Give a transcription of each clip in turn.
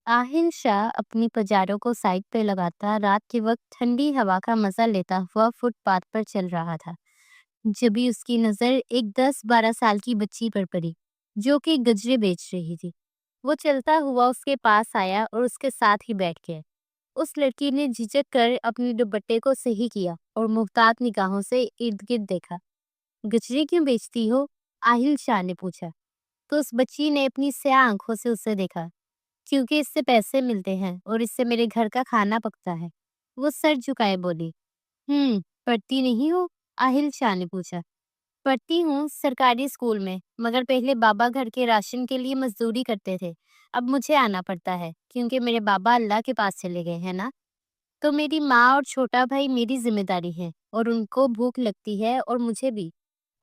आहिल शाह अपनी पजारों को साइड पे लगाता रात के वक्त ठंडी हवा का मजा लेता हुआ फुटपाथ पर चल रहा था। जब भी उसकी नजर एक 10-12 साल की बच्ची पर पड़ी, जो कि गजरे बेच रही थी। वो चलता हुआ उसके पास आया और उसके साथ ही बैठ गया। उस लड़की ने झिझक कर अपने दुपट्टे को सही किया और मुहतात निगाहों से इर्द गिर्द देखा। गजरे क्यों बेचती हो? आहिल शाह ने पूछा। तो उस बच्ची ने अपनी स्याह आंखों से उसे देखा। क्योंकि इससे पैसे मिलते हैं और इससे मेरे घर का खाना पकता है। वो सर झुकाए बोली। पढ़ती नहीं हो? आहिल शाह ने पूछा। पढ़ती हूँ सरकारी स्कूल में, मगर पहले बाबा घर के राशन के लिए मजदूरी करते थे। अब मुझे आना पड़ता है क्योंकि मेरे बाबा अल्लाह के पास चले गए हैं ना। तो मेरी माँ और छोटा भाई मेरी जिम्मेदारी है और उनको भूख लगती है और मुझे भी।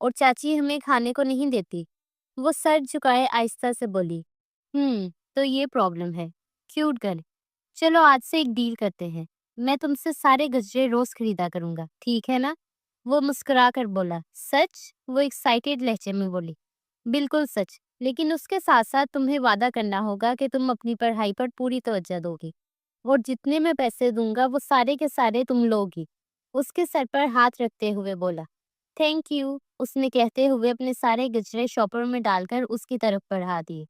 और चाची हमें खाने को नहीं देती। वो सर झुकाए आहिस्ता से बोली। तो ये प्रॉब्लम है। Cute girl. चलो आज से एक डील करते हैं। मैं तुमसे सारे गजरे रोज खरीदा करूंगा, ठीक है ना? वो मुस्कुरा कर बोला। सच? वो एक्साइटेड लहजे में बोली। बिल्कुल सच, लेकिन उसके साथ साथ तुम्हें वादा करना होगा कि तुम अपनी पढ़ाई पर पूरी तवज्जो दोगी और जितने मैं पैसे दूंगा वो सारे के सारे तुम लोगी। उसके सर पर हाथ रखते हुए बोला। थैंक यू, उसने कहते हुए अपने सारे गजरे शॉपर में डालकर उसकी तरफ बढ़ा दिए।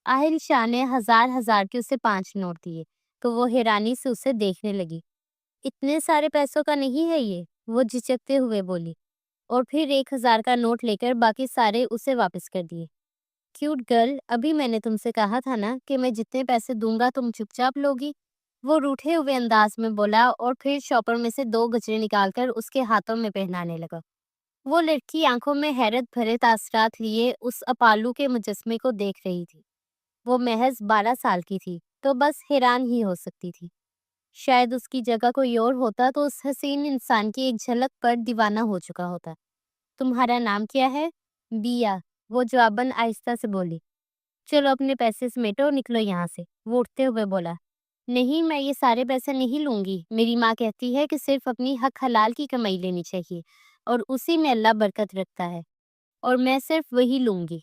आहिल शाह ने हजार हजार के उसे 5 नोट दिए, तो वो हैरानी से उसे देखने लगी। इतने सारे पैसों का नहीं है ये, वो झिझकते हुए बोली, और फिर 1,000 का नोट लेकर बाकी सारे उसे वापस कर दिए। क्यूट गर्ल, अभी मैंने तुमसे कहा था ना कि मैं जितने पैसे दूंगा तुम चुपचाप लोगी। वो रूठे हुए अंदाज में बोला और फिर शॉपर में से 2 गजरे निकालकर उसके हाथों में पहनाने लगा। वो लड़की आंखों में हैरत भरे तासरात लिए उस अपालू के मुजस्मे को देख रही थी। वो महज 12 साल की थी, तो बस हैरान ही हो सकती थी। शायद उसकी जगह कोई और होता तो उस हसीन इंसान की एक झलक पर दीवाना हो चुका होता। तुम्हारा नाम क्या है? बिया, वो जवाबन आहिस्ता से बोली। चलो अपने पैसे समेटो और निकलो यहाँ से, वो उठते हुए बोला। नहीं, मैं ये सारे पैसे नहीं लूंगी। मेरी माँ कहती है कि सिर्फ अपनी हक हलाल की कमाई लेनी चाहिए और उसी में अल्लाह बरकत रखता है, और मैं सिर्फ वही लूंगी।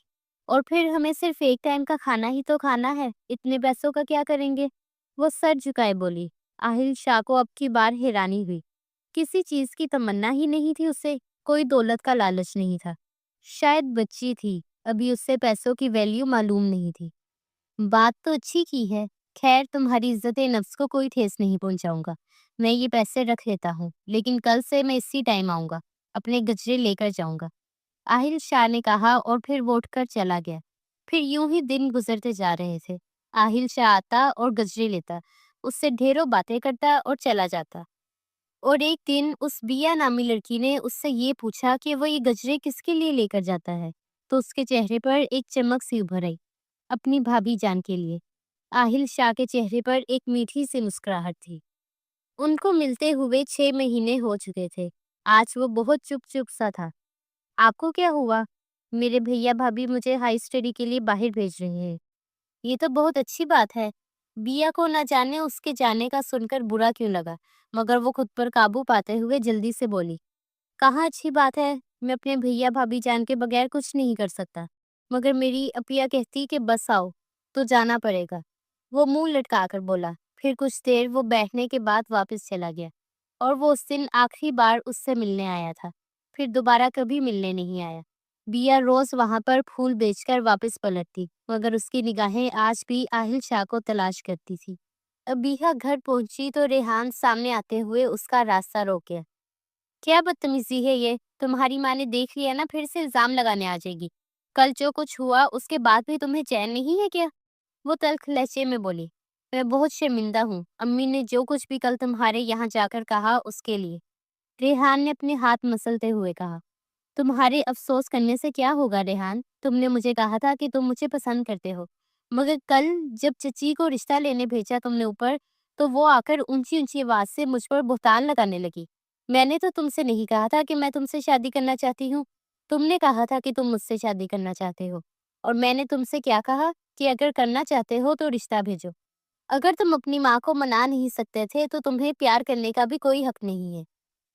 और फिर हमें सिर्फ एक टाइम का खाना ही तो खाना है, इतने पैसों का क्या करेंगे? वो सर झुकाए बोली। आहिल शाह को अब की बार हैरानी हुई। किसी चीज की तमन्ना ही नहीं थी उसे, कोई दौलत का लालच नहीं था। शायद बच्ची थी, अभी उससे पैसों की वैल्यू मालूम नहीं थी। बात तो अच्छी की है। खैर, तुम्हारी इज्जत नफ्स को कोई ठेस नहीं पहुंचाऊंगा। मैं ये पैसे रख लेता हूँ, लेकिन कल से मैं इसी टाइम आऊंगा, अपने गजरे लेकर जाऊंगा। आहिल शाह ने कहा और फिर वो उठकर चला गया। फिर यूं ही दिन गुजरते जा रहे थे। आहिल शाह आता और गजरे लेता, उससे ढेरों बातें करता और चला जाता। और एक दिन उस बिया नामी लड़की ने उससे ये पूछा कि वो ये गजरे किसके लिए लेकर जाता है। तो उसके चेहरे पर एक चमक सी उभर आई। अपनी भाभी जान के लिए। आहिल शाह के चेहरे पर एक मीठी सी मुस्कुराहट थी। उनको मिलते हुए 6 महीने हो चुके थे। आज वो बहुत चुप चुप सा था। आपको क्या हुआ? मेरे भैया भाभी मुझे हाई स्टडी के लिए बाहर भेज रहे हैं। ये तो बहुत अच्छी बात है। बिया को न जाने उसके जाने का सुनकर बुरा क्यों लगा, मगर वो खुद पर काबू पाते हुए जल्दी से बोली। कहाँ अच्छी बात है? मैं अपने भैया भाभी जान के बगैर कुछ नहीं कर सकता, मगर मेरी अपिया कहती कि बस आओ, तो जाना पड़ेगा। वो मुंह लटका कर बोला। फिर कुछ देर वो बैठने के बाद वापस चला गया, और वो उस दिन आखिरी बार उससे मिलने आया था। फिर दोबारा कभी मिलने नहीं आया। बिया रोज वहां पर फूल बेचकर वापस पलटती, मगर उसकी निगाहें आज भी आहिल शाह को तलाश करती थी। अब बिया घर पहुंची तो रेहान सामने आते हुए उसका रास्ता रोक गया। क्या बदतमीजी है ये? तुम्हारी माँ ने देख लिया ना, फिर से इल्जाम लगाने आ जाएगी। कल जो कुछ हुआ उसके बाद भी तुम्हें चैन नहीं है क्या? वो तल्ख लहजे में बोली। मैं बहुत शर्मिंदा हूँ, अम्मी ने जो कुछ भी कल तुम्हारे यहाँ जाकर कहा उसके लिए। रेहान ने अपने हाथ मसलते हुए कहा। तुम्हारे अफसोस करने से क्या होगा रेहान? तुमने मुझे कहा था कि तुम मुझे पसंद करते हो, मगर कल जब चची को रिश्ता लेने भेजा तुमने ऊपर, तो वो आकर ऊंची ऊंची आवाज से मुझ पर बुहतान लगाने लगी। मैंने तो तुमसे नहीं कहा था कि मैं तुमसे शादी करना चाहती हूँ। तुमने कहा था कि तुम मुझसे शादी करना चाहते हो, और मैंने तुमसे क्या कहा कि अगर करना चाहते हो तो रिश्ता भेजो। अगर तुम अपनी माँ को मना नहीं सकते थे तो तुम्हें प्यार करने का भी कोई हक नहीं है।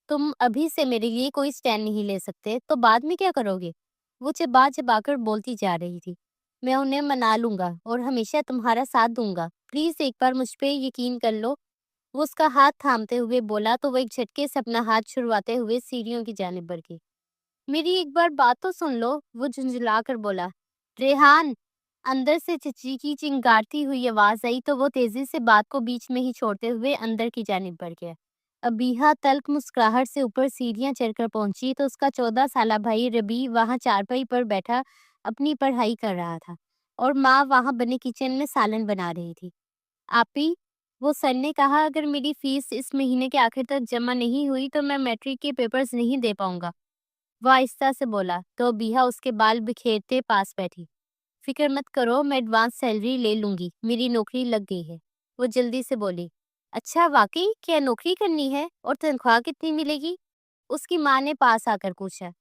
तुम अभी से मेरे लिए कोई स्टैंड नहीं ले सकते, तो बाद में क्या करोगे? वो चिल्ला चिल्लाकर बोलती जा रही थी। मैं उन्हें मना लूंगा और हमेशा तुम्हारा साथ दूंगा। प्लीज एक बार मुझ पे यकीन कर लो। वो उसका हाथ थामते हुए बोला तो वो एक झटके से अपना हाथ छुड़वाते हुए सीढ़ियों की जानिब बढ़ गई। मेरी एक बार बात तो सुन लो, वो झुंझला कर बोला। रेहान! अंदर से चची की चिंगारती हुई आवाज आई तो वो तेजी से बात को बीच में ही छोड़ते हुए अंदर की जानिब बढ़ गया। अबीहा तल्ख मुस्कुराहट से ऊपर सीढ़ियां चढ़कर पहुंची तो उसका 14 साला भाई रबी वहां चारपाई पर बैठा अपनी पढ़ाई कर रहा था और माँ वहां बने किचन में सालन बना रही थी। आपी, वो सर ने कहा, अगर मेरी फीस इस महीने के आखिर तक जमा नहीं हुई तो मैं मैट्रिक के पेपर्स नहीं दे पाऊंगा। वो आहिस्ता से बोला तो बिहा उसके बाल बिखेरते पास बैठी। फिक्र मत करो, मैं एडवांस सैलरी ले लूंगी, मेरी नौकरी लग गई है। वो जल्दी से बोली। अच्छा, वाकई? क्या नौकरी करनी है और तनख्वाह कितनी मिलेगी? उसकी माँ ने पास आकर पूछा।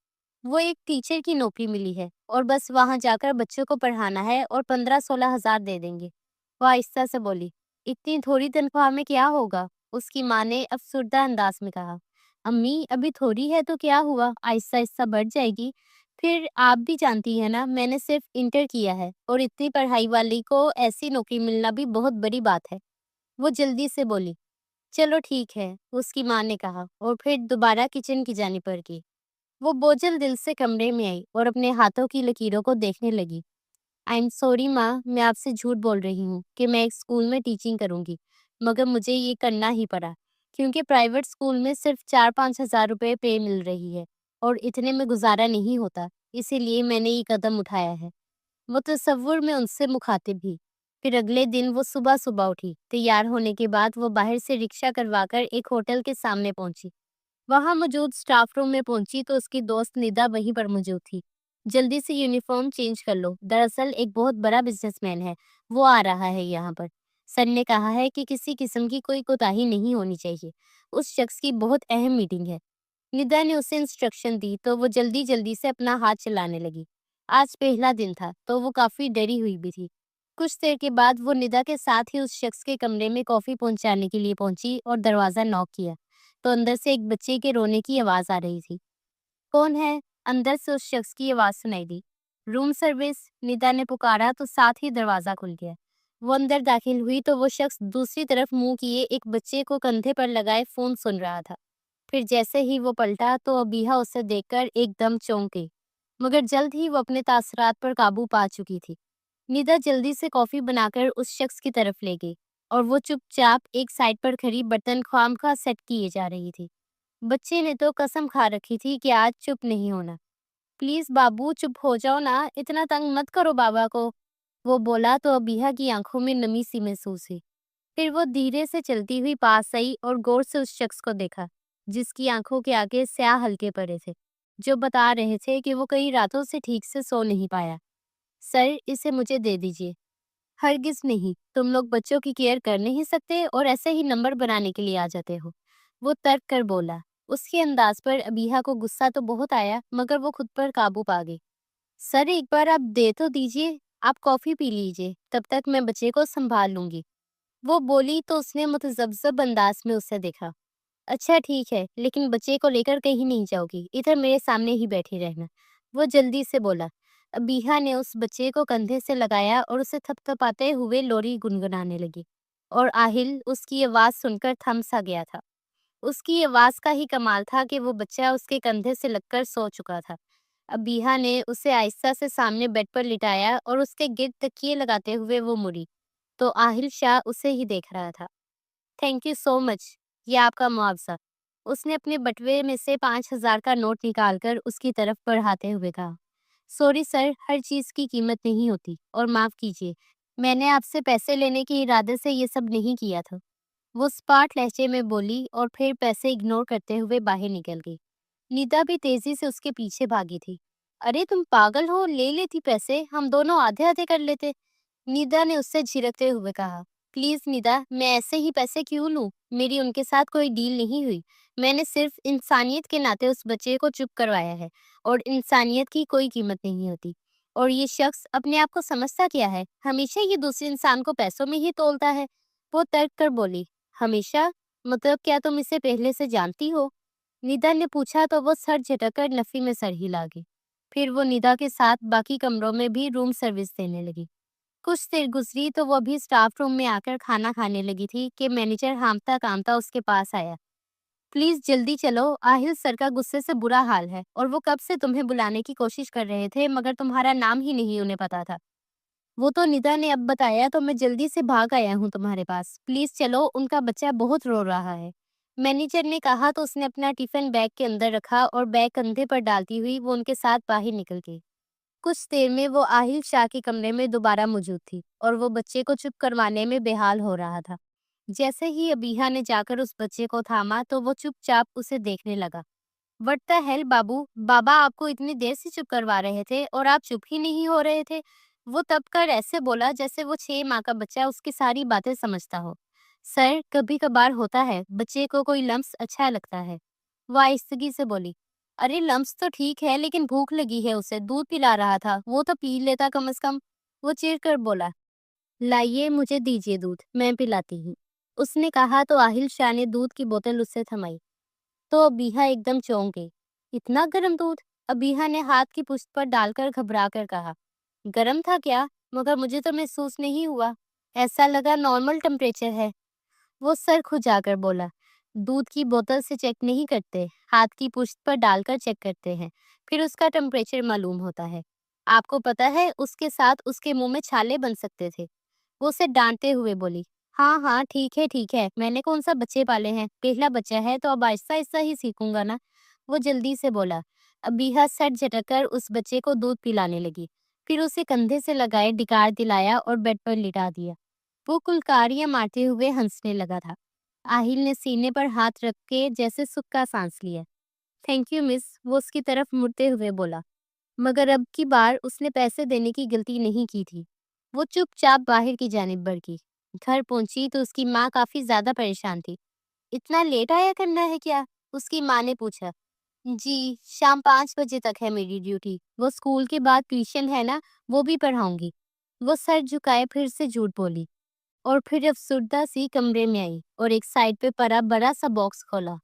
वो एक टीचर की नौकरी मिली है और बस वहां जाकर बच्चों को पढ़ाना है और 15-16 हज़ार दे देंगे। वो आहिस्ता से बोली। इतनी थोड़ी तनख्वाह में क्या होगा? उसकी माँ ने अफसुर्दा अंदाज में कहा। अम्मी, अभी थोड़ी है तो क्या हुआ, आहिस्ता आहिस्ता बढ़ जाएगी। फिर आप भी जानती है ना, मैंने सिर्फ इंटर किया है और इतनी पढ़ाई वाली को ऐसी नौकरी मिलना भी बहुत बड़ी बात है। वो जल्दी से बोली। चलो ठीक है, उसकी माँ ने कहा और फिर दोबारा किचन की जानिब बढ़ गई। वो बोझल दिल से कमरे में आई और अपने हाथों की लकीरों को देखने लगी। आई एम सॉरी माँ, मैं आपसे झूठ बोल रही हूँ कि मैं एक स्कूल में टीचिंग करूँगी, मगर मुझे ये करना ही पड़ा क्योंकि प्राइवेट स्कूल में सिर्फ 4-5 हज़ार रुपये पे मिल रही है और इतने में गुजारा नहीं होता, इसीलिए मैंने ये कदम उठाया है। वो तसव्वुर में उनसे मुखातिब ही। फिर अगले दिन वो सुबह सुबह उठी। तैयार होने के बाद वो बाहर से रिक्शा करवाकर एक होटल के सामने पहुंची। वहां मौजूद स्टाफ रूम में पहुंची तो उसकी दोस्त निदा वहीं पर मौजूद थी। जल्दी से यूनिफॉर्म चेंज कर लो, दरअसल एक बहुत बड़ा बिजनेसमैन है, वो आ रहा है यहाँ पर। सर ने कहा है कि किसी किस्म की कोई कोताही नहीं होनी चाहिए, उस शख्स की बहुत अहम मीटिंग है। निदा ने उसे इंस्ट्रक्शन दी तो वो जल्दी जल्दी से अपना हाथ चलाने लगी। आज पहला दिन था तो वो काफी डरी हुई भी थी। कुछ देर के बाद वो निदा के साथ ही उस शख्स के कमरे में कॉफी पहुंचाने के लिए पहुंची और दरवाजा नॉक किया तो अंदर से एक बच्चे के रोने की आवाज आ रही थी। कौन है? अंदर से उस शख्स की आवाज सुनाई दी। रूम सर्विस, निदा ने पुकारा तो साथ ही दरवाजा खुल गया। वो अंदर दाखिल हुई तो वो शख्स दूसरी तरफ मुंह किए एक बच्चे को कंधे पर लगाए फोन सुन रहा था। फिर जैसे ही वो पलटा तो अबीहा उसे देखकर एकदम चौंक गई, मगर जल्द ही वो अपने तासरात पर काबू पा चुकी थी। निदा जल्दी से कॉफी बनाकर उस शख्स की तरफ ले गई और वो चुपचाप एक साइड पर खड़ी बर्तन ख्वामखा सेट किए जा रही थी। बच्चे ने तो कसम खा रखी थी कि आज चुप नहीं होना। प्लीज बाबू, चुप हो जाओ ना, इतना तंग मत करो बाबा को। वो बोला तो अबीहा की आंखों में नमी सी महसूस हुई। फिर वो धीरे से चलती हुई पास आई और गौर से उस शख्स को देखा, जिसकी आंखों के आगे स्याह हल्के पड़े थे, जो बता रहे थे कि वो कई रातों से ठीक से सो नहीं पाया। सर, इसे मुझे दे दीजिए। हरगिज नहीं, तुम लोग बच्चों की केयर कर नहीं सकते और ऐसे ही नंबर बनाने के लिए आ जाते हो। वो तर्क कर बोला। उसके अंदाज पर अबीहा को गुस्सा तो बहुत आया, मगर वो खुद पर काबू पा गई। सर, एक बार आप दे तो दीजिए, आप कॉफी पी लीजिए, तब तक मैं बच्चे को संभाल लूंगी। वो बोली तो उसने मुतजब्जब अंदाज में उसे देखा। अच्छा ठीक है, लेकिन बच्चे को लेकर कहीं नहीं जाओगी, इधर मेरे सामने ही बैठी रहना। वो जल्दी से बोला। अबीहा ने उस बच्चे को कंधे से लगाया और उसे थपथपाते हुए लोरी गुनगुनाने लगी और आहिल उसकी आवाज सुनकर थम सा गया था। उसकी आवाज का ही कमाल था कि वो बच्चा उसके कंधे से लगकर सो चुका था। अबीहा ने उसे आहिस्ता से सामने बेड पर लिटाया और उसके गिर्द तकिए लगाते हुए वो मुड़ी तो आहिल शाह उसे ही देख रहा था। थैंक यू सो मच, ये आपका मुआवजा। उसने अपने बटुए में से 5 हज़ार का नोट निकालकर उसकी तरफ बढ़ाते हुए कहा। सॉरी सर, हर चीज़ की कीमत नहीं होती और माफ़ कीजिए, मैंने आपसे पैसे लेने के इरादे से ये सब नहीं किया था। वो स्पार्ट लहजे में बोली और फिर पैसे इग्नोर करते हुए बाहर निकल गई। नीता भी तेजी से उसके पीछे भागी थी। अरे तुम पागल हो, ले लेती पैसे, हम दोनों आधे आधे कर लेते। निदा ने उससे झिड़कते हुए कहा। प्लीज निदा, मैं ऐसे ही पैसे क्यों लूं? मेरी उनके साथ कोई डील नहीं हुई। मैंने सिर्फ इंसानियत के नाते उस बच्चे को चुप करवाया है और इंसानियत की कोई कीमत नहीं होती। और ये शख्स अपने आप को समझता क्या है? हमेशा ये दूसरे इंसान को पैसों में ही तोलता है। वो तर्क कर बोली। हमेशा? मतलब क्या तुम इसे पहले से जानती हो? निदा ने पूछा तो वो सर झटक कर नफी में सर हिला गई। फिर वो निदा के साथ बाकी कमरों में भी रूम सर्विस देने लगी। कुछ देर गुजरी तो वो अभी स्टाफ रूम में आकर खाना खाने लगी थी कि मैनेजर हामता कामता उसके पास आया। प्लीज जल्दी चलो, आहिल सर का गुस्से से बुरा हाल है और वो कब से तुम्हें बुलाने की कोशिश कर रहे थे मगर तुम्हारा नाम ही नहीं उन्हें पता था। वो तो निदा ने अब बताया तो मैं जल्दी से भाग आया हूँ तुम्हारे पास। प्लीज चलो, उनका बच्चा बहुत रो रहा है। मैनेजर ने कहा तो उसने अपना टिफिन बैग के अंदर रखा और बैग कंधे पर डालती हुई वो उनके साथ बाहर निकल गई। कुछ देर में वो आहिल शाह के कमरे में दोबारा मौजूद थी और वो बच्चे को चुप करवाने में बेहाल हो रहा था। जैसे ही अबीहा ने जाकर उस बच्चे को थामा तो वो चुपचाप उसे देखने लगा। व्हाट द हेल बाबू, बाबा आपको इतनी देर से चुप करवा रहे थे और आप चुप ही नहीं हो रहे थे। वो तब कर ऐसे बोला जैसे वो 6 माह का बच्चा उसकी सारी बातें समझता हो। सर, कभी कभार होता है, बच्चे को कोई लम्स अच्छा लगता है। वो आहिस्तगी से बोली। अरे लम्स तो ठीक है लेकिन भूख लगी है, उसे दूध पिला रहा था, वो तो पी लेता कम से कम। वो चिढ़ कर बोला। लाइए मुझे दीजिए दूध, मैं पिलाती हूँ। उसने कहा तो आहिल शाह ने दूध की बोतल उससे थमाई। तो अबीहा एकदम चौंक गई। इतना गर्म दूध? अबीहा ने हाथ की पुश्त पर डालकर घबरा कर कहा। गर्म था क्या? मगर मुझे तो महसूस नहीं हुआ। ऐसा लगा नॉर्मल टेम्परेचर है। वो सर खुजाकर बोला। दूध की बोतल से चेक नहीं करते, हाथ की पुश्त पर डालकर चेक करते हैं, फिर उसका टेम्परेचर मालूम होता है। आपको पता है उसके साथ उसके मुंह में छाले बन सकते थे। वो उसे डांटते हुए बोली। हाँ हाँ, ठीक है, मैंने कौन सा बच्चे पाले हैं, पहला बच्चा है तो अब आहिस्ता आहिस्ता ही सीखूंगा ना। वो जल्दी से बोला। अबीहा सर झटक उस बच्चे को दूध पिलाने लगी, फिर उसे कंधे से लगाए डिकार दिलाया और बेड पर लिटा दिया। वो कुलकारियां मारते हुए हंसने लगा था। आहिल ने सीने पर हाथ रख के जैसे सुख का सांस लिया। थैंक यू मिस, वो उसकी तरफ मुड़ते हुए बोला। मगर अब की बार उसने पैसे देने की गलती नहीं की थी। वो चुपचाप बाहर की जानिब बढ़ी। घर पहुंची तो उसकी माँ काफी ज्यादा परेशान थी। इतना लेट आया करना है क्या? उसकी माँ ने पूछा। जी, शाम 5 बजे तक है मेरी ड्यूटी। वो स्कूल के बाद ट्यूशन है ना, वो भी पढ़ाऊंगी। वो सर झुकाए फिर से झूठ बोली और फिर अफसुर्दा सी कमरे में आई और एक साइड पे पड़ा बड़ा सा बॉक्स खोला।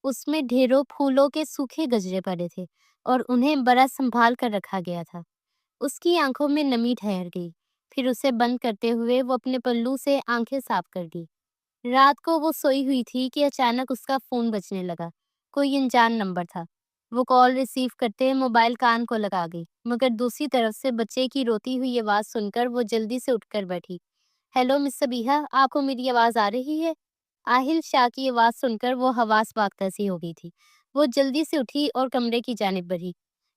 उसमें ढेरों फूलों के सूखे गजरे पड़े थे और उन्हें बड़ा संभाल कर रखा गया था। उसकी आंखों में नमी ठहर गई। फिर उसे बंद करते हुए वो अपने पल्लू से आंखें साफ कर दी। रात को वो सोई हुई थी कि अचानक उसका फोन बजने लगा। कोई अनजान नंबर था। वो कॉल रिसीव करते मोबाइल कान को लगा गई, मगर दूसरी तरफ से बच्चे की रोती हुई आवाज सुनकर वो जल्दी से उठकर बैठी। हेलो मिस सबीहा, आपको मेरी आवाज आ रही है? आहिल शाह की आवाज सुनकर वो हवास पागता सी हो गई थी। वो जल्दी से उठी और कमरे की जानिब बढ़ी।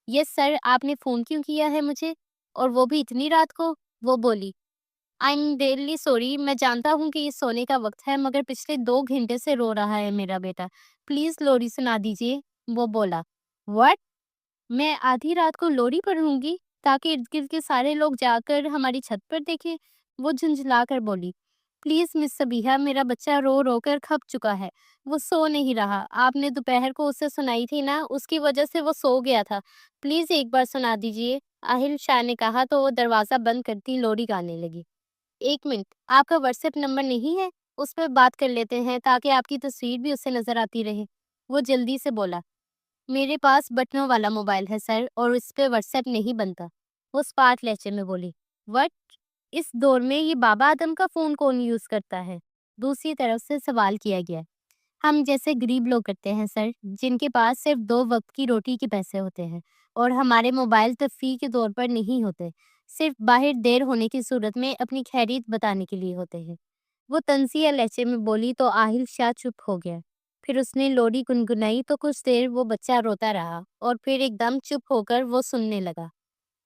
यस सर, आपने फोन क्यों किया है मुझे, और वो भी इतनी रात को? वो बोली। आई एम रियली सॉरी, मैं जानता हूँ कि ये सोने का वक्त है मगर पिछले 2 घंटे से रो रहा है मेरा बेटा। प्लीज लोरी सुना दीजिए। वो बोला। व्हाट? मैं आधी रात को लोरी पढ़ूंगी ताकि इर्द गिर्द के सारे लोग जाकर हमारी छत पर देखें? वो झुंझला कर बोली। प्लीज मिस सबीहा, मेरा बच्चा रो रो कर खप चुका है। वो सो नहीं रहा। आपने दोपहर को उसे सुनाई थी ना, उसकी वजह से वो सो गया था। प्लीज एक बार सुना दीजिए। आहिल शाह ने कहा तो वो दरवाजा बंद करती लोरी गाने लगी। 1 मिनट, आपका व्हाट्सएप नंबर नहीं है? उस पर बात कर लेते हैं ताकि आपकी तस्वीर भी उससे नजर आती रहे। वो जल्दी से बोला। मेरे पास बटनों वाला मोबाइल है सर और इस पे व्हाट्सएप नहीं बनता। वो स्पार्ट लहजे में बोली। व्हाट? इस दौर में ये बाबा आदम का फोन कौन यूज करता है? दूसरी तरफ से सवाल किया गया। हम जैसे गरीब लोग करते हैं सर, जिनके पास सिर्फ 2 वक्त की रोटी के पैसे होते हैं, और हमारे मोबाइल तफरीह के तौर पर नहीं होते, सिर्फ बाहर देर होने की सूरत में अपनी खैरियत बताने के लिए होते हैं। वो तंजिया लहजे में बोली तो आहिल शाह चुप हो गया। फिर उसने लोरी गुनगुनाई तो कुछ देर वो बच्चा रोता रहा और फिर एकदम चुप होकर वो सुनने लगा।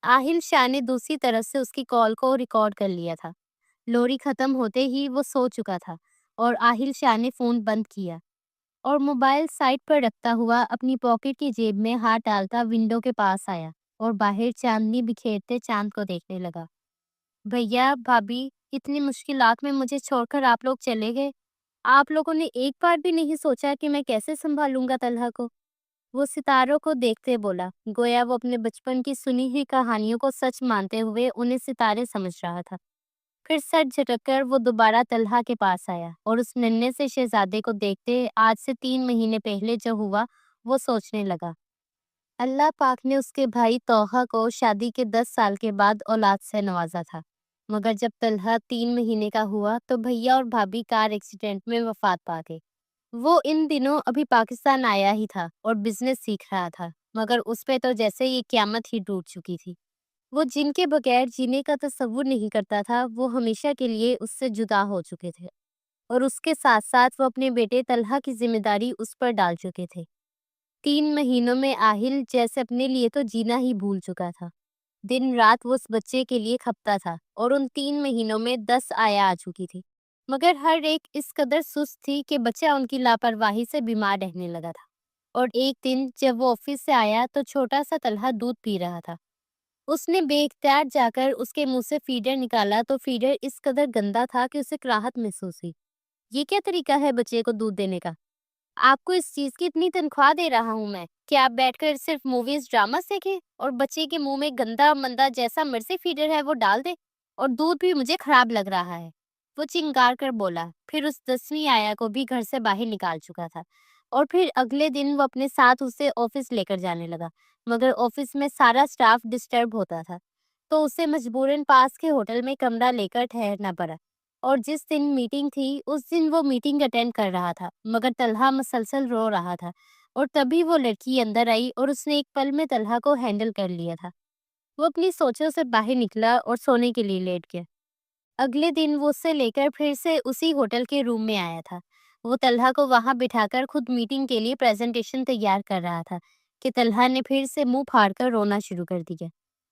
आहिल शाह ने दूसरी तरफ से उसकी कॉल को रिकॉर्ड कर लिया था। लोरी खत्म होते ही वो सो चुका था और आहिल शाह ने फोन बंद किया और मोबाइल साइड पर रखता हुआ अपनी पॉकेट की जेब में हाथ डालता विंडो के पास आया और बाहर चांदनी बिखेरते चांद को देखने लगा। भैया भाभी, इतनी मुश्किलात में मुझे छोड़कर आप लोग चले गए। आप लोगों ने एक बार भी नहीं सोचा कि मैं कैसे संभालूंगा तलहा को? वो सितारों को देखते बोला, गोया वो अपने बचपन की सुनी हुई कहानियों को सच मानते हुए उन्हें सितारे समझ रहा था। फिर सर झटककर वो दोबारा तलहा के पास आया और उस नन्हे से शहजादे को देखते आज से 3 महीने पहले जो हुआ वो सोचने लगा। اللہ پاک نے اس کے بھائی طلحہ کو شادی کے 10 سال کے بعد اولاد سے نوازا تھا، مگر جب طلحہ 3 مہینے کا ہوا تو بھیا اور بھابھی کار ایکسیڈنٹ میں وفات پا گئے۔ وہ ان دنوں ابھی پاکستان آیا ہی تھا اور بزنس سیکھ رہا تھا، مگر اس پہ تو جیسے یہ قیامت ہی ٹوٹ چکی تھی۔ وہ جن کے بغیر جینے کا تصور نہیں کرتا تھا، وہ ہمیشہ کے لیے اس سے جدا ہو چکے تھے، اور اس کے ساتھ ساتھ وہ اپنے بیٹے طلحہ کی ذمہ داری اس پر ڈال چکے تھے۔ 3 مہینوں میں آہل جیسے اپنے لیے تو جینا ہی بھول چکا تھا۔ دن رات وہ اس بچے کے لیے کھپتا تھا، اور ان 3 مہینوں میں 10 آیا آ چکی تھی، مگر ہر ایک اس قدر سست تھی کہ بچہ ان کی لاپرواہی سے بیمار رہنے لگا تھا۔ اور ایک دن جب وہ آفس سے آیا تو چھوٹا سا طلحہ دودھ پی رہا تھا۔ اس نے بے اختیار جا کر اس کے منہ سے فیڈر نکالا تو فیڈر اس قدر گندا تھا کہ اسے کراہت محسوس ہوئی۔ یہ کیا طریقہ ہے بچے کو دودھ دینے کا؟ آپ کو اس چیز کی اتنی تنخواہ دے رہا ہوں میں کہ آپ بیٹھ کر صرف موویز ڈراما دیکھیں اور بچے کے منہ میں گندا مندا جیسا مرضی فیڈر ہے وہ ڈال دے، اور دودھ بھی مجھے خراب لگ رہا ہے۔ وہ چنگار کر بولا، پھر اس 10ویں آیا کو بھی گھر سے باہر نکال چکا تھا، اور پھر اگلے دن وہ اپنے ساتھ اسے آفس لے کر جانے لگا، مگر آفس میں سارا سٹاف ڈسٹرب ہوتا تھا تو اسے مجبوراً پاس کے ہوٹل میں کمرہ لے کر ٹھہرنا پڑا۔ اور جس دن میٹنگ تھی اس دن وہ میٹنگ اٹینڈ کر رہا تھا، مگر طلحہ مسلسل رو رہا تھا، اور تبھی وہ لڑکی اندر آئی اور اس نے ایک پل میں طلحہ کو ہینڈل کر لیا تھا۔ وہ اپنی سوچوں سے باہر نکلا اور سونے کے لیے لیٹ گیا۔ اگلے دن وہ اسے لے کر پھر سے اسی ہوٹل کے روم میں آیا تھا۔ وہ طلحہ کو وہاں بٹھا کر خود میٹنگ کے لیے پریزنٹیشن تیار کر رہا تھا کہ طلحہ نے پھر سے منہ پھاڑ کر رونا شروع کر دیا۔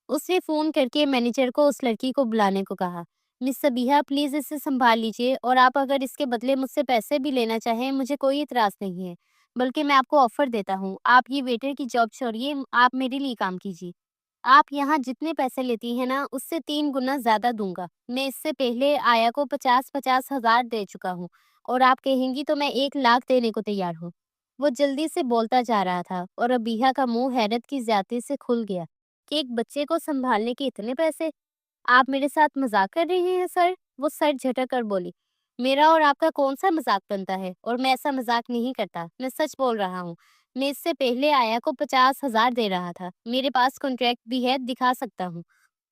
اس نے فون کر کے مینیجر کو اس لڑکی کو بلانے کو کہا، مس صبیحہ پلیز اسے سنبھال لیجیے، اور آپ اگر اس کے بدلے مجھ سے پیسے بھی لینا چاہیں مجھے کوئی اعتراض نہیں ہے، بلکہ میں آپ کو آفر دیتا ہوں، آپ یہ ویٹر کی جاب چھوڑیے، آپ میرے لیے کام کیجیے۔ آپ یہاں جتنے پیسے لیتی ہیں نا اس سے 3 گنا زیادہ دوں گا۔ میں اس سے پہلے آیا کو 50,000 دے چکا ہوں، اور آپ کہیں گی تو میں 1 لاکھ دینے کو تیار ہوں۔ وہ جلدی سے بولتا جا رہا تھا اور ابیحہ کا منہ حیرت کی زیادتی سے کھل گیا کہ ایک بچے کو سنبھالنے کے اتنے پیسے؟ آپ میرے ساتھ مذاق کر رہے ہیں سر؟ وہ سر جھٹک کر بولی، میرا اور آپ کا کون سا مذاق بنتا ہے، اور میں ایسا مذاق نہیں کرتا، میں سچ بول رہا ہوں۔ میں اس سے پہلے آیا کو 50,000 دے رہا تھا، میرے پاس کانٹریکٹ بھی ہے، دکھا سکتا ہوں۔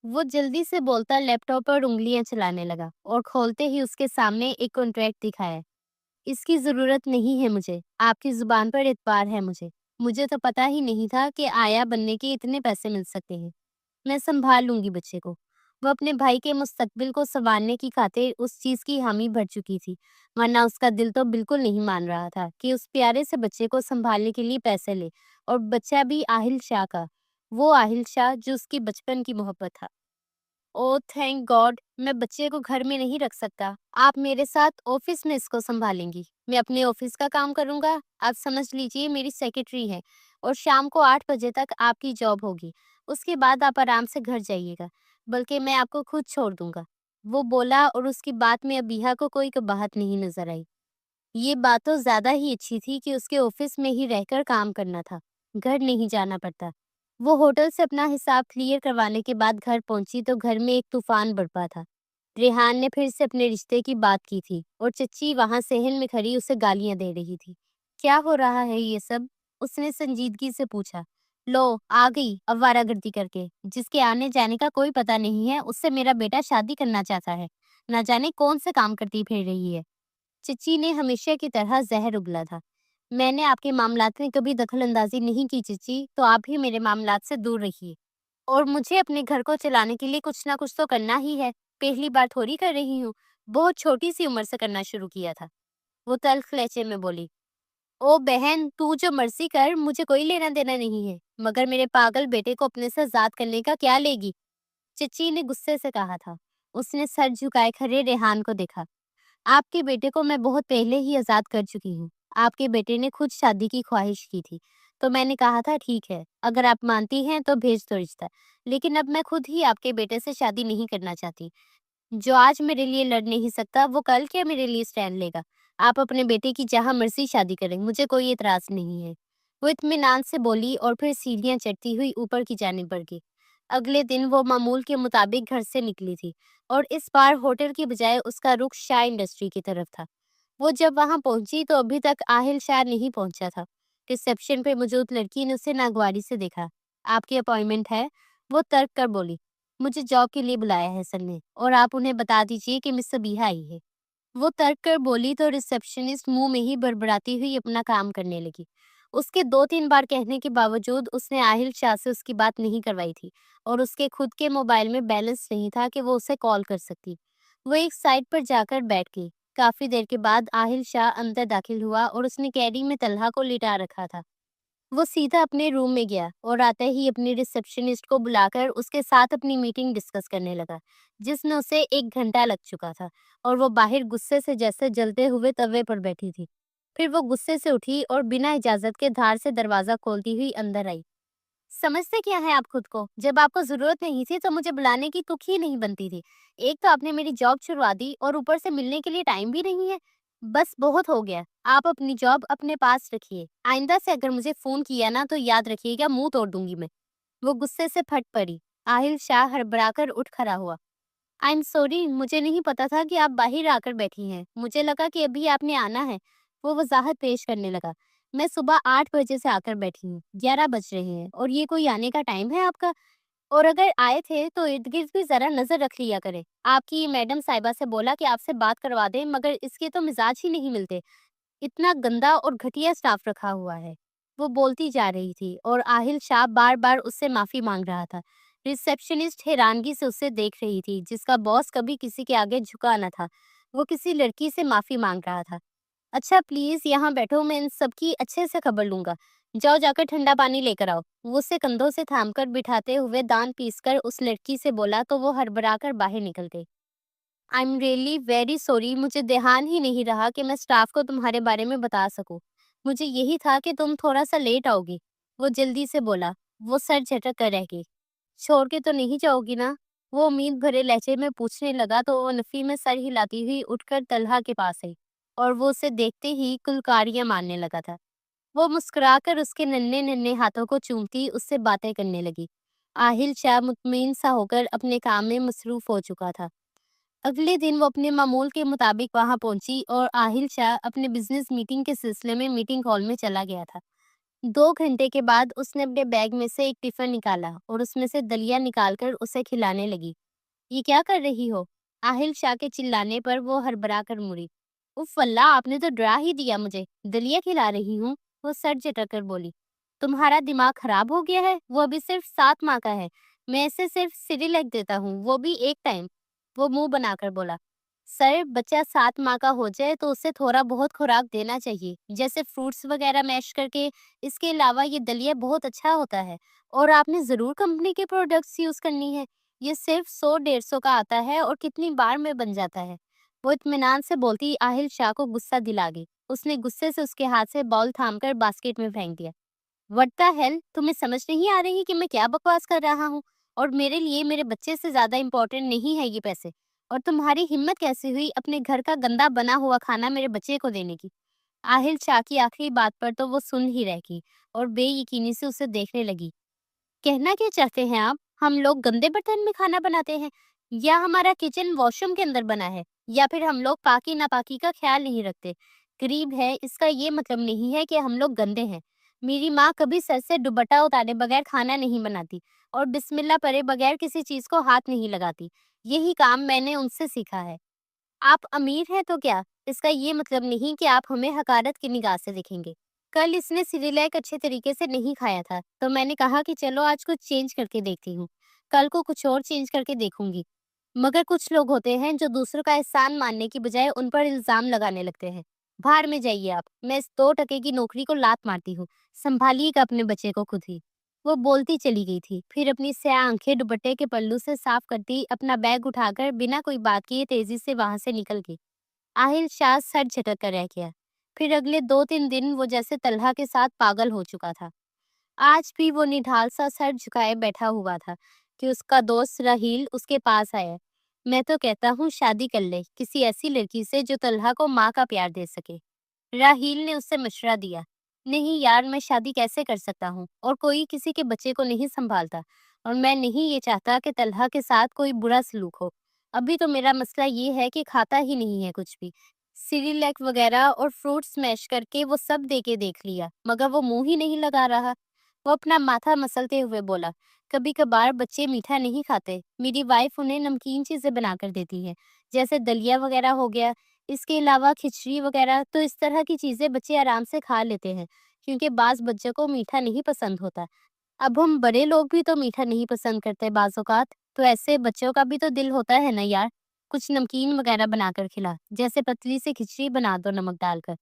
وہ جلدی سے بولتا لیپ ٹاپ پر انگلیاں چلانے لگا اور کھولتے ہی اس کے سامنے ایک کانٹریکٹ دکھایا۔ اس کی ضرورت نہیں ہے مجھے، آپ کی زبان پر اعتبار ہے مجھے تو پتہ ہی نہیں تھا کہ آیا بننے کے اتنے پیسے مل سکتے ہیں۔ میں سنبھال لوں گی بچے کو۔ وہ اپنے بھائی کے مستقبل کو سنوارنے کی خاطر اس چیز کی حامی بھر چکی تھی، ورنہ اس کا دل تو بالکل نہیں مان رہا تھا کہ اس پیارے سے بچے کو سنبھالنے کے لیے پیسے لے، اور بچہ بھی آہل شاہ کا، وہ آہل شاہ جو اس کی بچپن کی محبت تھا۔ او تھینک گاڈ، میں بچے کو گھر میں نہیں رکھ سکتا، آپ میرے ساتھ آفس میں اس کو سنبھالیں گی، میں اپنے آفس کا کام کروں گا، آپ سمجھ لیجئے میری سیکرٹری ہے، اور شام کو 8 بجے تک آپ کی جاب ہوگی، اس کے بعد آپ آرام سے گھر جائیے گا، بلکہ میں آپ کو خود چھوڑ دوں گا۔ وہ بولا، اور اس کی بات میں ابیحہ کو کوئی قباحت نہیں نظر آئی۔ یہ بات تو زیادہ ہی اچھی تھی کہ اس کے آفس میں ہی رہ کر کام کرنا تھا، گھر نہیں جانا پڑتا۔ وہ ہوٹل سے اپنا حساب کلیئر کروانے کے بعد گھر پہنچی تو گھر میں ایک طوفان برپا تھا۔ ریحان نے پھر سے اپنے رشتے کی بات کی تھی، اور چچی وہاں صحن میں کھڑی اسے گالیاں دے رہی تھی۔ کیا ہو رہا ہے یہ سب؟ اس نے سنجیدگی سے پوچھا۔ لو آ گئی آوارہ گردی کر کے، جس کے آنے جانے کا کوئی پتہ نہیں ہے، اس سے میرا بیٹا شادی کرنا چاہتا ہے، نہ جانے کون سے کام کرتی پھر رہی ہے۔ چچی نے ہمیشہ کی طرح زہر اگلا تھا۔ میں نے آپ کے معاملات میں کبھی دخل اندازی نہیں کی چچی، تو آپ بھی میرے معاملات سے دور رہیے، اور مجھے اپنے گھر کو چلانے کے لیے کچھ نہ کچھ تو کرنا ہی ہے، پہلی بار تھوڑی کر رہی ہوں، بہت چھوٹی سی عمر سے کرنا شروع کیا تھا۔ وہ تلخ لہجے میں بولی، او بہن تو جو مرضی کر، مجھے کوئی لینا دینا نہیں ہے، مگر میرے پاگل بیٹے کو اپنے سے ذات کرنے کا کیا لے گی؟ چچی نے غصے سے کہا تھا۔ اس نے سر جھکائے کھڑے ریحان کو دیکھا۔ آپ کے بیٹے کو میں بہت پہلے ہی آزاد کر چکی ہوں، آپ کے بیٹے نے خود شادی کی خواہش کی تھی، تو میں نے کہا تھا ٹھیک ہے، اگر آپ مانتی ہیں تو بھیج دو رشتہ، لیکن اب میں خود ہی آپ کے بیٹے سے شادی نہیں کرنا چاہتی۔ جو آج میرے لیے لڑ نہیں سکتا وہ کل کیا میرے لیے سٹینڈ لے گا؟ آپ اپنے بیٹے کی جہاں مرضی شادی کریں، مجھے کوئی اعتراض نہیں ہے۔ وہ اطمینان سے بولی اور پھر سیڑھیاں چڑھتی ہوئی اوپر کی جانب بڑھ گئی۔ اگلے دن وہ معمول کے مطابق گھر سے نکلی تھی، اور اس بار ہوٹل کی بجائے اس کا رخ شاہ انڈسٹری کی طرف تھا۔ وہ جب وہاں پہنچی تو ابھی تک آہل شاہ نہیں پہنچا تھا۔ रिसेप्शन पे मौजूद लड़की ने उसे नागवारी से देखा। आपकी अपॉइंटमेंट है? वो तर्क कर बोली। मुझे जॉब के लिए बुलाया है सर ने, और आप उन्हें बता दीजिए कि मिस सबीहा आई है। वो तर्क कर बोली तो रिसेप्शनिस्ट मुंह में ही बड़बड़ाती हुई अपना काम करने लगी। उसके 2-3 बार कहने के बावजूद उसने आहिल शाह से उसकी बात नहीं करवाई थी, और उसके खुद के मोबाइल में बैलेंस नहीं था कि वो उसे कॉल कर सकती। वो एक साइड पर जाकर बैठ गई। काफी देर के बाद आहिल शाह अंदर दाखिल हुआ और उसने कैरी में तलहा को लिटा रखा था। वो सीधा अपने रूम में गया और आते ही अपनी रिसेप्शनिस्ट को बुलाकर उसके साथ अपनी मीटिंग डिस्कस करने लगा, जिसमें उसे 1 घंटा लग चुका था, और वो बाहर गुस्से से जैसे जलते हुए तवे पर बैठी थी। फिर वो गुस्से से उठी और बिना इजाजत के धार से दरवाजा खोलती हुई अंदर आई। समझते क्या है आप खुद को? जब आपको जरूरत नहीं थी तो मुझे बुलाने की तुक ही नहीं बनती थी। एक तो आपने मेरी जॉब छुड़वा दी और ऊपर से मिलने के लिए टाइम भी नहीं है। बस बहुत हो गया। आप अपनी जॉब अपने पास रखिए। आइंदा से अगर मुझे फोन किया ना तो याद रखिएगा, मुंह तोड़ दूंगी मैं। वो गुस्से से फट पड़ी। आहिल शाह हड़बड़ाकर उठ खड़ा हुआ। आई एम सॉरी, मुझे नहीं पता था कि आप बाहर आकर बैठी हैं। मुझे लगा कि अभी आपने आना है। वो वजाहत पेश करने लगा। मैं सुबह 8 बजे से आकर बैठी हूँ। 11 बज रहे हैं और ये कोई आने का टाइम है आपका? और अगर आए थे तो इर्द गिर्द भी जरा नजर रख लिया करें। आपकी मैडम साहिबा से बोला कि आपसे बात करवा दें, मगर इसके तो मिजाज ही नहीं मिलते। इतना गंदा और घटिया स्टाफ रखा हुआ है। वो बोलती जा रही थी और आहिल शाह बार बार उससे माफी मांग रहा था। रिसेप्शनिस्ट हैरानगी से उसे देख रही थी, जिसका बॉस कभी किसी के आगे झुका न था। वो किसी लड़की से माफी मांग रहा था। अच्छा प्लीज यहाँ बैठो, मैं इन सबकी अच्छे से खबर लूंगा। जाओ जाकर ठंडा पानी लेकर आओ। वो उसे कंधों से थामकर बिठाते हुए दांत पीसकर उस लड़की से बोला तो वो हड़बड़ाकर बाहर निकल गई। I am really very sorry, मुझे ध्यान ही नहीं रहा कि मैं स्टाफ को तुम्हारे बारे में बता सकूं। मुझे यही था कि तुम थोड़ा सा लेट आओगी। वो जल्दी से बोला। वो सर झटक कर रह गई। छोड़ के तो नहीं जाओगी ना? वो उम्मीद भरे लहजे में पूछने लगा तो वो नफी में सर हिलाती हुई उठकर तलहा के पास आई, और वो उसे देखते ही कुलकारियां मारने लगा था। वो मुस्कुराकर उसके नन्हे नन्हे हाथों को चूमती उससे बातें करने लगी। आहिल शाह मुतमईन सा होकर अपने काम में मसरूफ हो चुका था। अगले दिन वो अपने मामूल के मुताबिक वहां पहुंची और आहिल शाह अपने बिजनेस मीटिंग के सिलसिले में मीटिंग हॉल में चला गया था। 2 घंटे के बाद उसने अपने बैग में से एक टिफिन निकाला और उसमें से दलिया निकालकर उसे खिलाने लगी। ये क्या कर रही हो? आहिल शाह के चिल्लाने पर वो हड़बड़ा कर मुड़ी। उफ अल्लाह, आपने तो डरा ही दिया मुझे। दलिया खिला रही हूँ? वो सर झटक कर बोली। तुम्हारा दिमाग खराब हो गया है? वो अभी सिर्फ 7 माह का है। मैं इसे सिर्फ सिरिलैक देता हूँ, वो भी एक टाइम। वो मुंह बनाकर बोला। सर, बच्चा 7 माह का हो जाए तो उसे थोड़ा बहुत खुराक देना चाहिए, जैसे फ्रूट्स वगैरह मैश करके। इसके अलावा ये दलिया बहुत अच्छा होता है, और आपने जरूर कंपनी के प्रोडक्ट्स यूज करनी है। ये सिर्फ 100-150 का आता है और कितनी बार में बन जाता है। वो इत्मीनान से बोलती आहिल शाह को गुस्सा दिला गई। उसने गुस्से से उसके हाथ से बाउल थामकर बास्केट में फेंक दिया। व्हाट द हेल, तुम्हें समझ नहीं आ रही कि मैं क्या बकवास कर रहा हूँ? और मेरे लिए मेरे बच्चे से ज्यादा इम्पोर्टेंट नहीं है ये पैसे। और तुम्हारी हिम्मत कैसे हुई अपने घर का गंदा बना हुआ खाना मेरे बच्चे को देने की? आहिल शाह की आखिरी बात पर तो वो सुन ही रह गई और बेयकीनी से उसे देखने लगी। कहना क्या चाहते हैं आप? हम लोग गंदे बर्तन में खाना बनाते हैं, या हमारा किचन वॉशरूम के अंदर बना है, या फिर हम लोग पाकी नापाकी का ख्याल नहीं रखते? गरीब है इसका ये मतलब नहीं है कि हम लोग गंदे हैं। मेरी माँ कभी सर से दुपट्टा उतारे बगैर खाना नहीं बनाती, और बिस्मिल्लाह पढ़े बगैर किसी चीज को हाथ नहीं लगाती। यही काम मैंने उनसे सीखा है। आप अमीर हैं तो क्या, इसका ये मतलब नहीं कि आप हमें हकारत की निगाह से देखेंगे। कल इसने सिरिलैक अच्छे तरीके से नहीं खाया था, तो मैंने कहा कि चलो आज कुछ चेंज करके देखती हूँ। कल को कुछ और चेंज करके देखूंगी। मगर कुछ लोग होते हैं जो दूसरों का एहसान मानने की बजाय उन पर इल्जाम लगाने लगते हैं। बाहर में जाइए आप, मैं इस 2 टके की नौकरी को लात मारती हूँ। संभालिएगा अपने बच्चे को खुद ही। वो बोलती चली गई थी, फिर अपनी स्याह आंखें दुपट्टे के पल्लू से साफ करती अपना बैग उठाकर बिना कोई बात किए तेजी से वहां से निकल गई। आहिल शाह सर झटक कर रह गया। फिर अगले 2-3 दिन वो जैसे तलहा के साथ पागल हो चुका था। आज भी वो निढाल सा सर झुकाए बैठा हुआ था कि उसका दोस्त राहील उसके पास आया। मैं तो कहता हूँ शादी कर ले किसी ऐसी लड़की से जो तलहा को माँ का प्यार दे सके। राहील ने उससे मशवरा दिया। नहीं यार, मैं शादी कैसे कर सकता हूँ, और कोई किसी के बच्चे को नहीं संभालता, और मैं नहीं ये चाहता कि तलहा के साथ कोई बुरा सलूक हो। अभी तो मेरा मसला ये है कि खाता ही नहीं है कुछ भी। सिरिलैक वगैरह और फ्रूट स्मैश करके वो सब दे के देख लिया, मगर वो मुंह ही नहीं लगा रहा। वो अपना माथा मसलते हुए बोला, कभी कभार बच्चे मीठा नहीं खाते, मेरी वाइफ उन्हें नमकीन चीजें बनाकर देती है, जैसे दलिया वगैरह हो गया। इसके अलावा खिचड़ी वगैरह, तो इस तरह की चीजें बच्चे आराम से खा लेते हैं, क्योंकि बाज बच्चों को मीठा नहीं पसंद होता। अब हम बड़े लोग भी तो मीठा नहीं पसंद करते बाज़ औक़ात, तो ऐसे बच्चों का भी तो दिल होता है ना यार, कुछ नमकीन वगैरह बनाकर खिला, जैसे पतली सी खिचड़ी बना दो नमक डालकर।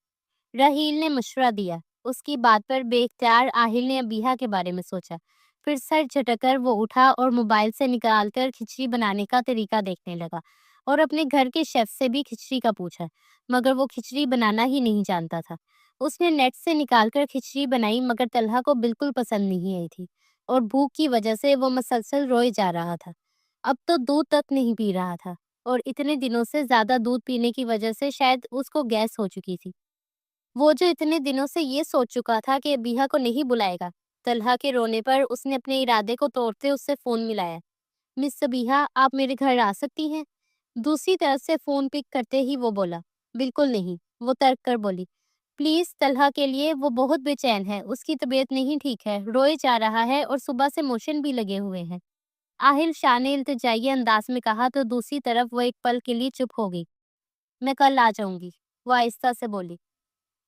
राहील ने मशवरा दिया। उसकी बात पर बेख्तियार आहिल ने अबीहा के बारे में सोचा। फिर सर झटककर वो उठा और मोबाइल से निकालकर खिचड़ी बनाने का तरीका देखने लगा, और अपने घर के शेफ से भी खिचड़ी का पूछा, मगर वो खिचड़ी बनाना ही नहीं जानता था। उसने नेट से निकालकर खिचड़ी बनाई, मगर तलहा को बिल्कुल पसंद नहीं आई थी, और भूख की वजह से वो मसलसल रोए जा रहा था। अब तो दूध तक नहीं पी रहा था, और इतने दिनों से ज़्यादा दूध पीने की वजह से शायद उसको गैस हो चुकी थी। वो जो इतने दिनों से ये सोच चुका था कि अबीहा को नहीं बुलाएगा। तलहा के रोने पर उसने अपने इरादे को तोड़ते उससे फ़ोन मिलाया। मिस सबीहा, आप मेरे घर आ सकती हैं? दूसरी तरफ से फ़ोन पिक करते ही वो बोला, बिल्कुल नहीं। वो तर्क कर बोली, प्लीज़ तलहा के लिए, वो बहुत बेचैन है, उसकी तबीयत नहीं ठीक है, रोए जा रहा है और सुबह से मोशन भी लगे हुए हैं। आहिल शाह ने इल्तिजाई अंदाज में कहा, तो दूसरी तरफ वो एक पल के लिए चुप हो गई। मैं कल आ जाऊंगी, वो आहिस्ता से बोली।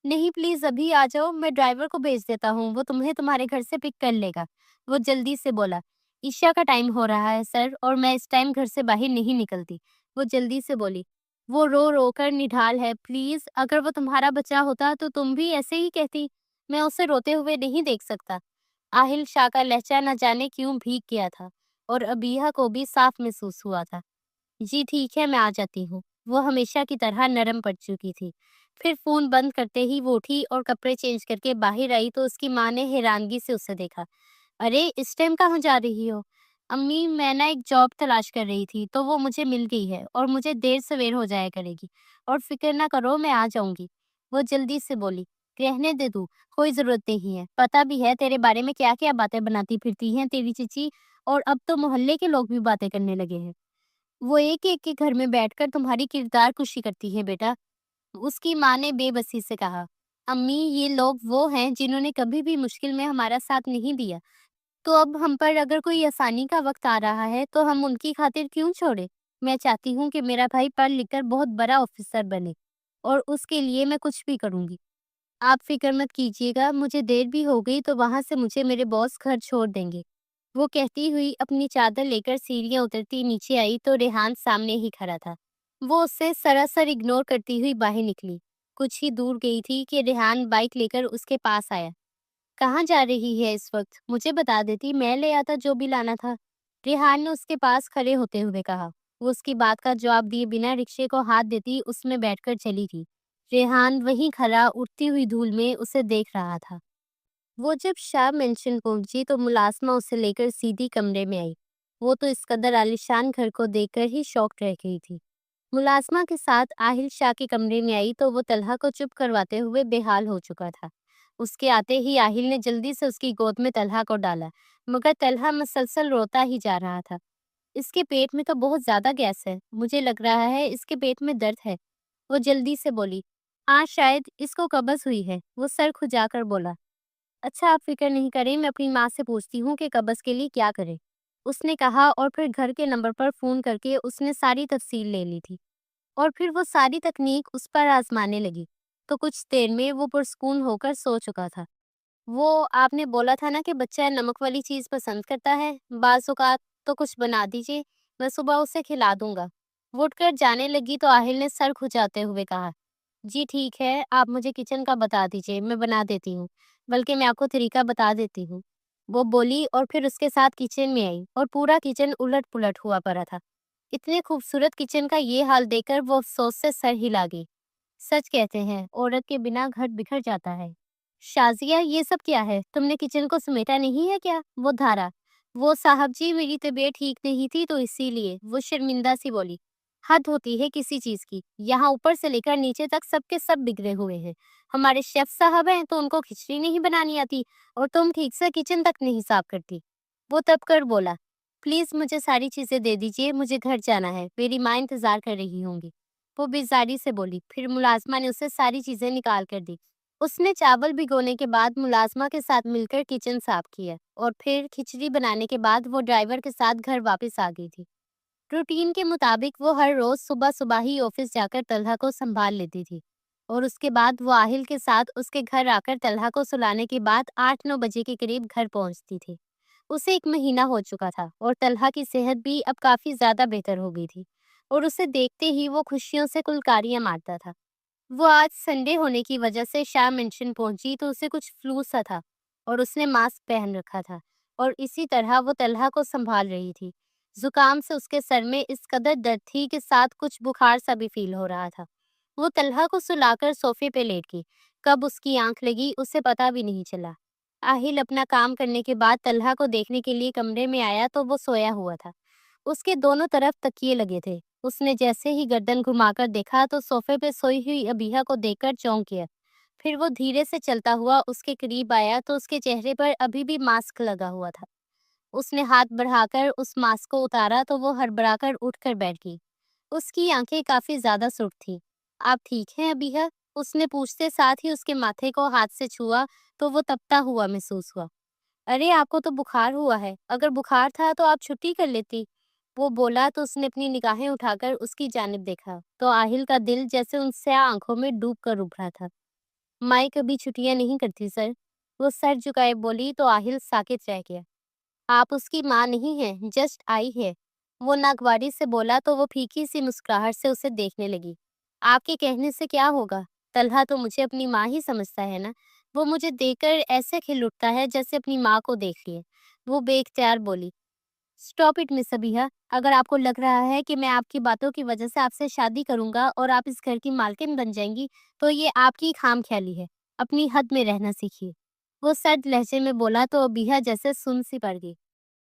नहीं प्लीज़ अभी आ जाओ, मैं ड्राइवर को भेज देता हूँ, वो तुम्हें तुम्हारे घर से पिक कर लेगा। वो जल्दी से बोला। ईशा का टाइम हो रहा है सर, और मैं इस टाइम घर से बाहर नहीं निकलती। वो जल्दी से बोली। वो रो रो कर निढाल है, प्लीज़ अगर वो तुम्हारा बच्चा होता तो तुम भी ऐसे ही कहती। मैं उसे रोते हुए नहीं देख सकता। आहिल शाह का लहजा न जाने क्यों भीग गया था, और अबीहा को भी साफ महसूस हुआ था। जी ठीक है, मैं आ जाती हूँ। वो हमेशा की तरह नरम पड़ चुकी थी। फिर फ़ोन बंद करते ही वो उठी और कपड़े चेंज करके बाहर आई, तो उसकी माँ ने हैरानगी से उसे देखा। अरे इस टाइम कहाँ जा रही हो? अम्मी, मैं ना एक जॉब तलाश कर रही थी, तो वो मुझे मिल गई है, और मुझे देर सवेर हो जाया करेगी, और फिक्र ना करो, मैं आ जाऊंगी। वो जल्दी से बोली। रहने दे तू, कोई ज़रूरत नहीं है। पता भी है तेरे बारे में क्या क्या बातें बनाती फिरती हैं तेरी चीची, और अब तो मोहल्ले के लोग भी बातें करने लगे हैं। वो एक-एक के घर में बैठकर तुम्हारी किरदार कुशी करती है बेटा। उसकी माँ ने बेबसी से कहा। अम्मी, ये लोग वो हैं जिन्होंने कभी भी मुश्किल में हमारा साथ नहीं दिया। तो अब हम पर अगर कोई आसानी का वक्त आ रहा है तो हम उनकी खातिर क्यों छोड़े? मैं चाहती हूँ कि मेरा भाई पढ़ लिख कर बहुत बड़ा ऑफिसर बने, और उसके लिए मैं कुछ भी करूँगी। आप फ़िक्र मत कीजिएगा, मुझे देर भी हो गई तो वहाँ से मुझे मेरे बॉस घर छोड़ देंगे। वो कहती हुई अपनी चादर लेकर सीढ़ियाँ उतरती नीचे आई, तो रेहान सामने ही खड़ा था। वो उसे सरासर इग्नोर करती हुई बाहर निकली। कुछ ही दूर गई थी कि रेहान बाइक लेकर उसके पास आया। कहाँ जा रही है इस वक्त? मुझे बता देती, मैं ले आता जो भी लाना था। रेहान ने उसके पास खड़े होते हुए कहा। वो उसकी बात का जवाब दिए बिना रिक्शे को हाथ देती उसमें बैठकर चली गई। रेहान वहीं खड़ा उड़ती हुई धूल में उसे देख रहा था। वो जब शाह मेंशन पहुंची तो मुलाजमा उसे लेकर सीधी कमरे में आई। वो तो इस कदर आलीशान घर को देखकर ही शॉक रह गई थी। मुलाजमा के साथ आहिल शाह के कमरे में आई तो वो तलहा को चुप करवाते हुए बेहाल हो चुका था। उसके आते ही आहिल ने जल्दी से उसकी गोद में तलहा को डाला, मगर तलहा मसलसल रोता ही जा रहा था। इसके पेट में तो बहुत ज्यादा गैस है, मुझे लग रहा है इसके पेट में दर्द है। वो जल्दी से बोली। आज शायद इसको कब्ज हुई है, वो सर खुजाकर बोला। अच्छा आप फिक्र नहीं करें, मैं अपनी माँ से पूछती हूँ कि कब्ज़ के लिए क्या करें। उसने कहा, और फिर घर के नंबर पर फ़ोन करके उसने सारी तफ़सील ले ली थी, और फिर वो सारी तकनीक उस पर आज़माने लगी। तो कुछ देर में वो पुरसकून होकर सो चुका था। वो आपने बोला था ना कि बच्चा नमक वाली चीज़ पसंद करता है, बाज़ औक़ात तो कुछ बना दीजिए, मैं सुबह उसे खिला दूँगा। वो उठकर जाने लगी तो आहिल ने सर खुजाते हुए कहा, जी ठीक है, आप मुझे किचन का बता दीजिए, मैं बना देती हूँ। बल्कि मैं आपको तरीका बता देती हूँ। वो बोली, और फिर उसके साथ किचन में आई, और पूरा किचन उलट-पुलट हुआ पड़ा था। इतने खूबसूरत किचन का ये हाल देखकर वो अफ़सोस से सर हिला गई। सच कहते हैं, औरत के बिना घर बिखर जाता है। शाज़िया, ये सब क्या है? तुमने किचन को समेटा नहीं है क्या? वो धारा। वो साहब जी, मेरी तबीयत ठीक नहीं थी तो इसीलिए, वो शर्मिंदा सी बोली। हद होती है किसी चीज़ की। यहाँ ऊपर से लेकर नीचे तक सबके सब बिगड़े हुए हैं। हमारे शेफ साहब हैं तो उनको खिचड़ी नहीं बनानी आती, और तुम ठीक से किचन तक नहीं साफ करती। वो तब कर बोला। प्लीज़ मुझे सारी चीज़ें दे दीजिए, मुझे घर जाना है, मेरी माँ इंतज़ार कर रही होंगी। वो बेजारी से बोली। फिर मुलाजमा ने उसे सारी चीजें निकाल कर दी। उसने चावल भिगोने के बाद मुलाजमा के साथ मिलकर किचन साफ किया और फिर खिचड़ी बनाने के बाद वो ड्राइवर के साथ घर वापस आ गई थी। रूटीन के मुताबिक वो हर रोज सुबह सुबह ही ऑफिस जाकर तलहा को संभाल लेती थी और उसके बाद वो आहिल के साथ उसके घर आकर तलहा को सुलाने के बाद 8-9 बजे के करीब घर पहुंचती थी। उसे 1 महीना हो चुका था और तलहा की सेहत भी अब काफी ज्यादा बेहतर हो गई थी और उसे देखते ही वो खुशियों से कुलकारियां मारता था। वो आज संडे होने की वजह से शाम मेंशन पहुंची तो उसे कुछ फ्लू सा था और उसने मास्क पहन रखा था और इसी तरह वो तलहा को संभाल रही थी। जुकाम से उसके सर में इस कदर दर्द थी कि साथ कुछ बुखार सा भी फील हो रहा था। वो तलहा को सुलाकर सोफे पे लेट गई। कब उसकी आंख लगी उसे पता भी नहीं चला। आहिल अपना काम करने के बाद तलहा को देखने के लिए कमरे में आया तो वो सोया हुआ था। उसके दोनों तरफ तकिए लगे थे। उसने जैसे ही गर्दन घुमाकर देखा तो सोफे पे सोई हुई अबीहा को देखकर चौंक गया। फिर वो धीरे से चलता हुआ उसके करीब आया तो उसके चेहरे पर अभी भी मास्क लगा हुआ था। उसने हाथ बढ़ाकर उस मास्क को उतारा तो वो हड़बड़ाकर उठकर बैठ गई। उसकी आंखें काफी ज्यादा सुर्ख थी। आप ठीक हैं अबीहा? उसने पूछते साथ ही उसके माथे को हाथ से छुआ तो वो तपता हुआ महसूस हुआ। अरे आपको तो बुखार हुआ है, अगर बुखार था तो आप छुट्टी कर लेती। वो बोला तो उसने अपनी निगाहें उठाकर उसकी जानिब देखा तो आहिल का दिल जैसे उनसे आंखों में डूब कर उभरा था। माई कभी छुट्टियां नहीं करती सर। वो सर झुकाए बोली तो आहिल साकित रह गया। आप उसकी माँ नहीं हैं, जस्ट आई है। वो नागवारी से बोला तो वो फीकी सी मुस्कुराहट से उसे देखने लगी। आपके कहने से क्या होगा? तलहा तो मुझे अपनी माँ ही समझता है ना। वो मुझे देखकर ऐसे खिल उठता है जैसे अपनी माँ को देख लिए। वो बेख्तियार बोली। Stop it miss Abiha. अगर आपको लग रहा है कि मैं आपकी बातों की वजह से आपसे शादी करूंगा और आप इस घर की मालकिन बन जाएंगी तो ये आपकी खामख्याली है। अपनी हद में रहना सीखिए। वो सर्द लहजे में बोला तो अबीहा जैसे सुन सी पड़ गई।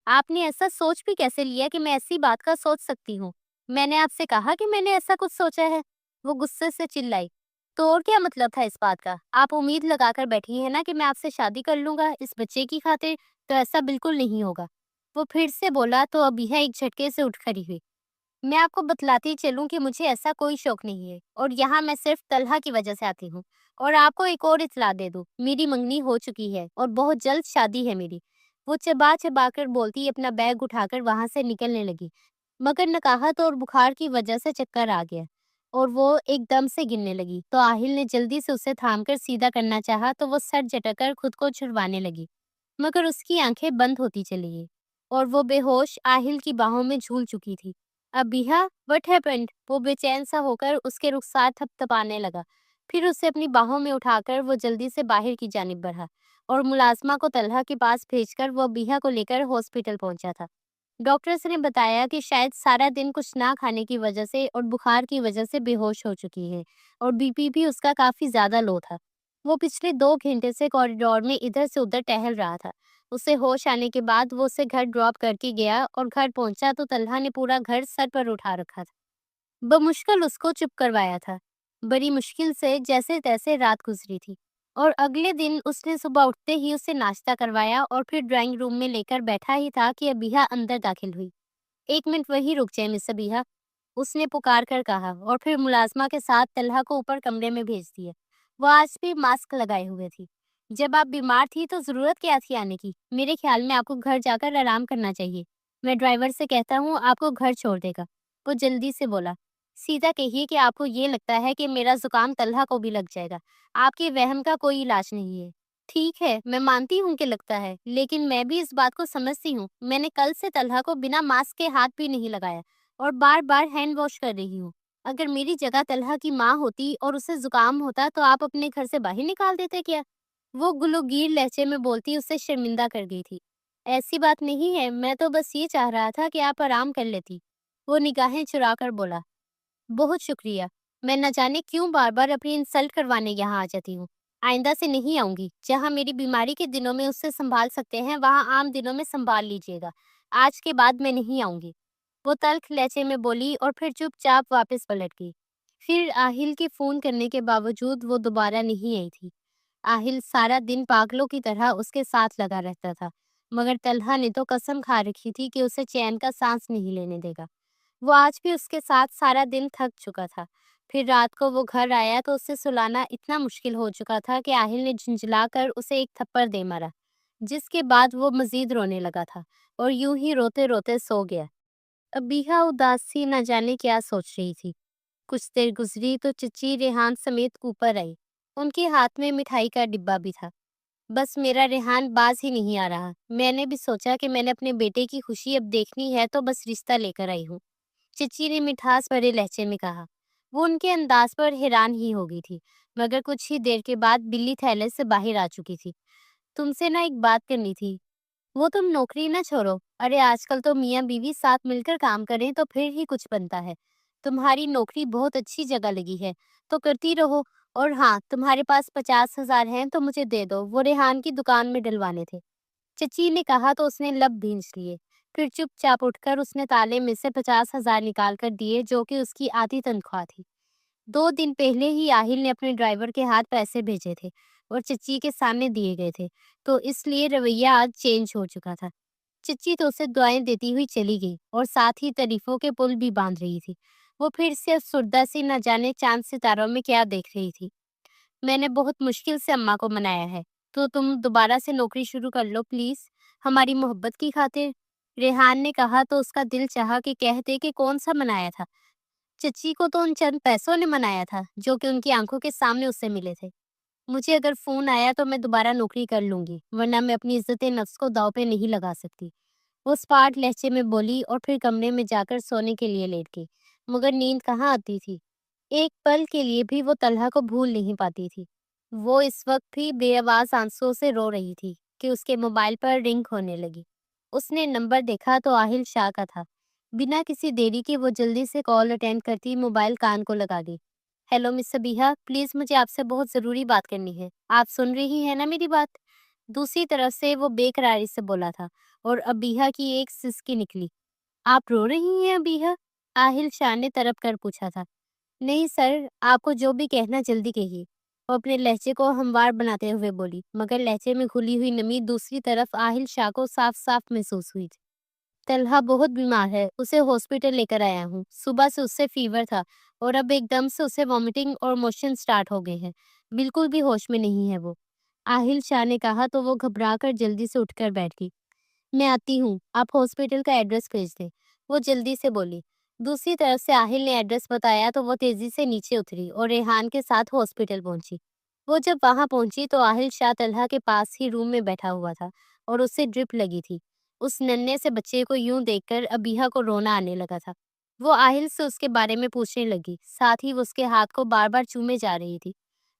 आपने ऐसा सोच भी कैसे लिया कि मैं ऐसी बात का सोच सकती हूँ? मैंने आपसे कहा कि मैंने ऐसा कुछ सोचा है? वो गुस्से से चिल्लाई। तो और क्या मतलब था इस बात का? आप उम्मीद लगाकर बैठी हैं ना कि मैं आपसे शादी कर लूंगा इस बच्चे की खातिर, तो ऐसा बिल्कुल नहीं होगा। वो फिर से बोला तो अबीहा एक झटके से उठ खड़ी हुई। मैं आपको बतलाती चलूं कि मुझे ऐसा कोई शौक नहीं है और यहाँ मैं सिर्फ तलहा की वजह से आती हूँ। और आपको एक और इत्तला दे दूं, मेरी मंगनी हो चुकी है और बहुत जल्द शादी है मेरी। वो चबा चबा कर बोलती अपना बैग उठाकर वहां से निकलने लगी, मगर नकाहत और बुखार की वजह से चक्कर आ गया और वो एकदम से गिरने लगी। तो आहिल ने जल्दी से उसे थामकर सीधा करना चाहा तो वो सर झटकर खुद को छुड़वाने लगी, मगर उसकी आंखें बंद होती चली गई और वो बेहोश आहिल की बाहों में झूल चुकी थी। Abiha, what happened? वो बेचैन सा होकर उसके रुखसार थपथपाने लगा। फिर उसे अपनी बाहों में उठाकर वो जल्दी से बाहर की जानिब बढ़ा और मुलाजमा को तलहा के पास भेजकर वो अबीहा को लेकर हॉस्पिटल पहुंचा था। डॉक्टर्स ने बताया कि शायद सारा दिन कुछ ना खाने की वजह से और बुखार की वजह से बेहोश हो चुकी है और बीपी भी उसका काफी ज्यादा लो था। वो पिछले 2 घंटे से कॉरिडोर में इधर से उधर टहल रहा था। उसे होश आने के बाद वो उसे घर ड्रॉप करके गया और घर पहुंचा तो तल्हा ने पूरा घर सर पर उठा रखा था। बमुश्किल उसको चुप करवाया था। बड़ी मुश्किल से जैसे तैसे रात गुजरी थी और अगले दिन उसने सुबह उठते ही उसे नाश्ता करवाया और फिर ड्राइंग रूम में लेकर बैठा ही था कि अबीहा अंदर दाखिल हुई। 1 मिनट वहीं रुक जाए मिस अबीहा, उसने पुकार कर कहा और फिर मुलाजमा के साथ तलहा को ऊपर कमरे में भेज दिया। वो आज भी मास्क लगाए हुए थी। जब आप बीमार थी तो जरूरत क्या थी आने की? मेरे ख्याल में आपको घर जाकर आराम करना चाहिए। मैं ड्राइवर से कहता हूँ आपको घर छोड़ देगा। वो जल्दी से बोला। सीधा कहिए कि आपको ये लगता है कि मेरा जुकाम तलहा को भी लग जाएगा। आपके वहम का कोई इलाज नहीं है। ठीक है, मैं मानती हूँ कि लगता है, लेकिन मैं भी इस बात को समझती हूँ। मैंने कल से तलहा को बिना मास्क के हाथ भी नहीं लगाया और बार बार हैंड वॉश कर रही हूँ। अगर मेरी जगह तलहा की माँ होती और उसे जुकाम होता तो आप अपने घर से बाहर निकाल देते क्या? वो गुलूगीर लहजे में बोलती उसे शर्मिंदा कर गई थी। ऐसी बात नहीं है, मैं तो बस ये चाह रहा था कि आप आराम कर लेती। वो निगाहें चुरा कर बोला। बहुत शुक्रिया। मैं न जाने क्यों बार बार अपनी इंसल्ट करवाने यहाँ आ जाती हूँ। आइंदा से नहीं आऊंगी। जहाँ मेरी बीमारी के दिनों में उससे संभाल सकते हैं वहाँ आम दिनों में संभाल लीजिएगा। आज के बाद मैं नहीं आऊंगी। वो तल्ख लहजे में बोली और फिर चुपचाप वापस पलट गई। फिर आहिल के फोन करने के बावजूद वो दोबारा नहीं आई थी। आहिल सारा दिन पागलों की तरह उसके साथ लगा रहता था, मगर तलहा ने तो कसम खा रखी थी कि उसे चैन का सांस नहीं लेने देगा। वो आज भी उसके साथ सारा दिन थक चुका था پھر رات کو وہ گھر آیا تو اسے سلانا اتنا مشکل ہو چکا تھا کہ آہل نے جھنجھلا کر اسے ایک تھپڑ دے مارا، جس کے بعد وہ مزید رونے لگا تھا اور یوں ہی روتے روتے سو گیا۔ ابیہا اداس سی نہ جانے کیا سوچ رہی تھی۔ کچھ دیر گزری تو چچی ریحان سمیت اوپر آئی۔ ان کے ہاتھ میں مٹھائی کا ڈبہ بھی تھا۔ بس میرا ریحان باز ہی نہیں آ رہا۔ میں نے بھی سوچا کہ میں نے اپنے بیٹے کی خوشی اب دیکھنی ہے تو بس رشتہ لے کر آئی ہوں، چچی نے مٹھاس بھرے لہجے میں کہا۔ وہ ان کے انداز پر حیران ہی ہو گئی تھی، مگر کچھ ہی دیر کے بعد بلی تھیلے سے باہر آ چکی تھی۔ تم سے نہ ایک بات کرنی تھی۔ وہ تم نوکری نہ چھوڑو۔ ارے آج کل تو میاں بیوی ساتھ مل کر کام کریں تو پھر ہی کچھ بنتا ہے۔ تمہاری نوکری بہت اچھی جگہ لگی ہے تو کرتی رہو، اور ہاں تمہارے پاس 50,000 ہیں تو مجھے دے دو، وہ ریحان کی دکان میں ڈلوانے تھے، چچی نے کہا تو اس نے لب بھینچ لیے۔ پھر چپ چاپ اٹھ کر اس نے تالے میں سے 50,000 نکال کر دیے، جو کہ اس کی آدھی تنخواہ تھی۔ 2 دن پہلے ہی آہل نے اپنے ڈرائیور کے ہاتھ پیسے بھیجے تھے اور چچی کے سامنے دیے گئے تھے، تو اس لیے رویہ آج چینج ہو چکا تھا۔ چچی تو اسے دعائیں دیتی ہوئی چلی گئی اور ساتھ ہی تعریفوں کے پل بھی باندھ رہی تھی۔ وہ پھر سے افسردہ سی نہ جانے چاند ستاروں میں کیا دیکھ رہی تھی۔ میں نے بہت مشکل سے اماں کو منایا ہے، تو تم دوبارہ سے نوکری شروع کر لو پلیز، ہماری محبت کی خاطر، ریحان نے کہا تو اس کا دل چاہا کہ کہہ دے کہ کون سا منایا تھا۔ چچی کو تو ان چند پیسوں نے منایا تھا جو کہ ان کی آنکھوں کے سامنے اس سے ملے تھے۔ مجھے اگر فون آیا تو میں دوبارہ نوکری کر لوں گی، ورنہ میں اپنی عزت نفس کو داؤ پہ نہیں لگا سکتی، وہ اسپاٹ لہجے میں بولی اور پھر کمرے میں جا کر سونے کے لیے لیٹ گئی۔ مگر نیند کہاں آتی تھی، ایک پل کے لیے بھی وہ طلحہ کو بھول نہیں پاتی تھی۔ وہ اس وقت بھی بے آواز آنسوں سے رو رہی تھی کہ اس کے موبائل پر رنگ ہونے لگی۔ اس نے نمبر دیکھا تو آہل شاہ کا تھا۔ بنا کسی دیری کے وہ جلدی سے کال اٹینڈ کرتی موبائل کان کو لگا دی۔ ہیلو مس سبیہا، پلیز مجھے آپ سے بہت ضروری بات کرنی ہے، آپ سن رہی ہیں نا میری بات؟ دوسری طرف سے وہ بے قراری سے بولا تھا اور ابیہا کی ایک سسکی نکلی۔ آپ رو رہی ہیں ابیہا؟ آہل شاہ نے تڑپ کر پوچھا تھا۔ نہیں سر، آپ کو جو بھی کہنا جلدی کہیے، وہ اپنے لہجے کو ہموار بناتے ہوئے بولی، مگر لہجے میں گھلی ہوئی نمی دوسری طرف آہل شاہ کو صاف صاف محسوس ہوئی تھی۔ طلحہ بہت بیمار ہے، اسے ہاسپٹل لے کر آیا ہوں، صبح سے اس سے فیور تھا اور اب ایک دم سے اسے وامٹنگ اور موشن سٹارٹ ہو گئے ہیں، بالکل بھی ہوش میں نہیں ہے وہ، آہل شاہ نے کہا تو وہ گھبرا کر جلدی سے اٹھ کر بیٹھ گئی۔ میں آتی ہوں، آپ ہاسپٹل کا ایڈریس بھیج دیں، وہ جلدی سے بولی۔ دوسری طرف سے آہل نے ایڈریس بتایا تو وہ تیزی سے نیچے اتری اور ریحان کے ساتھ ہاسپٹل پہنچی۔ وہ جب وہاں پہنچی تو آہل شاہ طلحہ کے پاس ہی روم میں بیٹھا ہوا تھا اور اسے ڈرپ لگی تھی۔ اس ننھے سے بچے کو یوں دیکھ کر ابیہا کو رونا آنے لگا تھا۔ وہ آہل سے اس کے بارے میں پوچھنے لگی، ساتھ ہی وہ اس کے ہاتھ کو بار بار چومے جا رہی تھی۔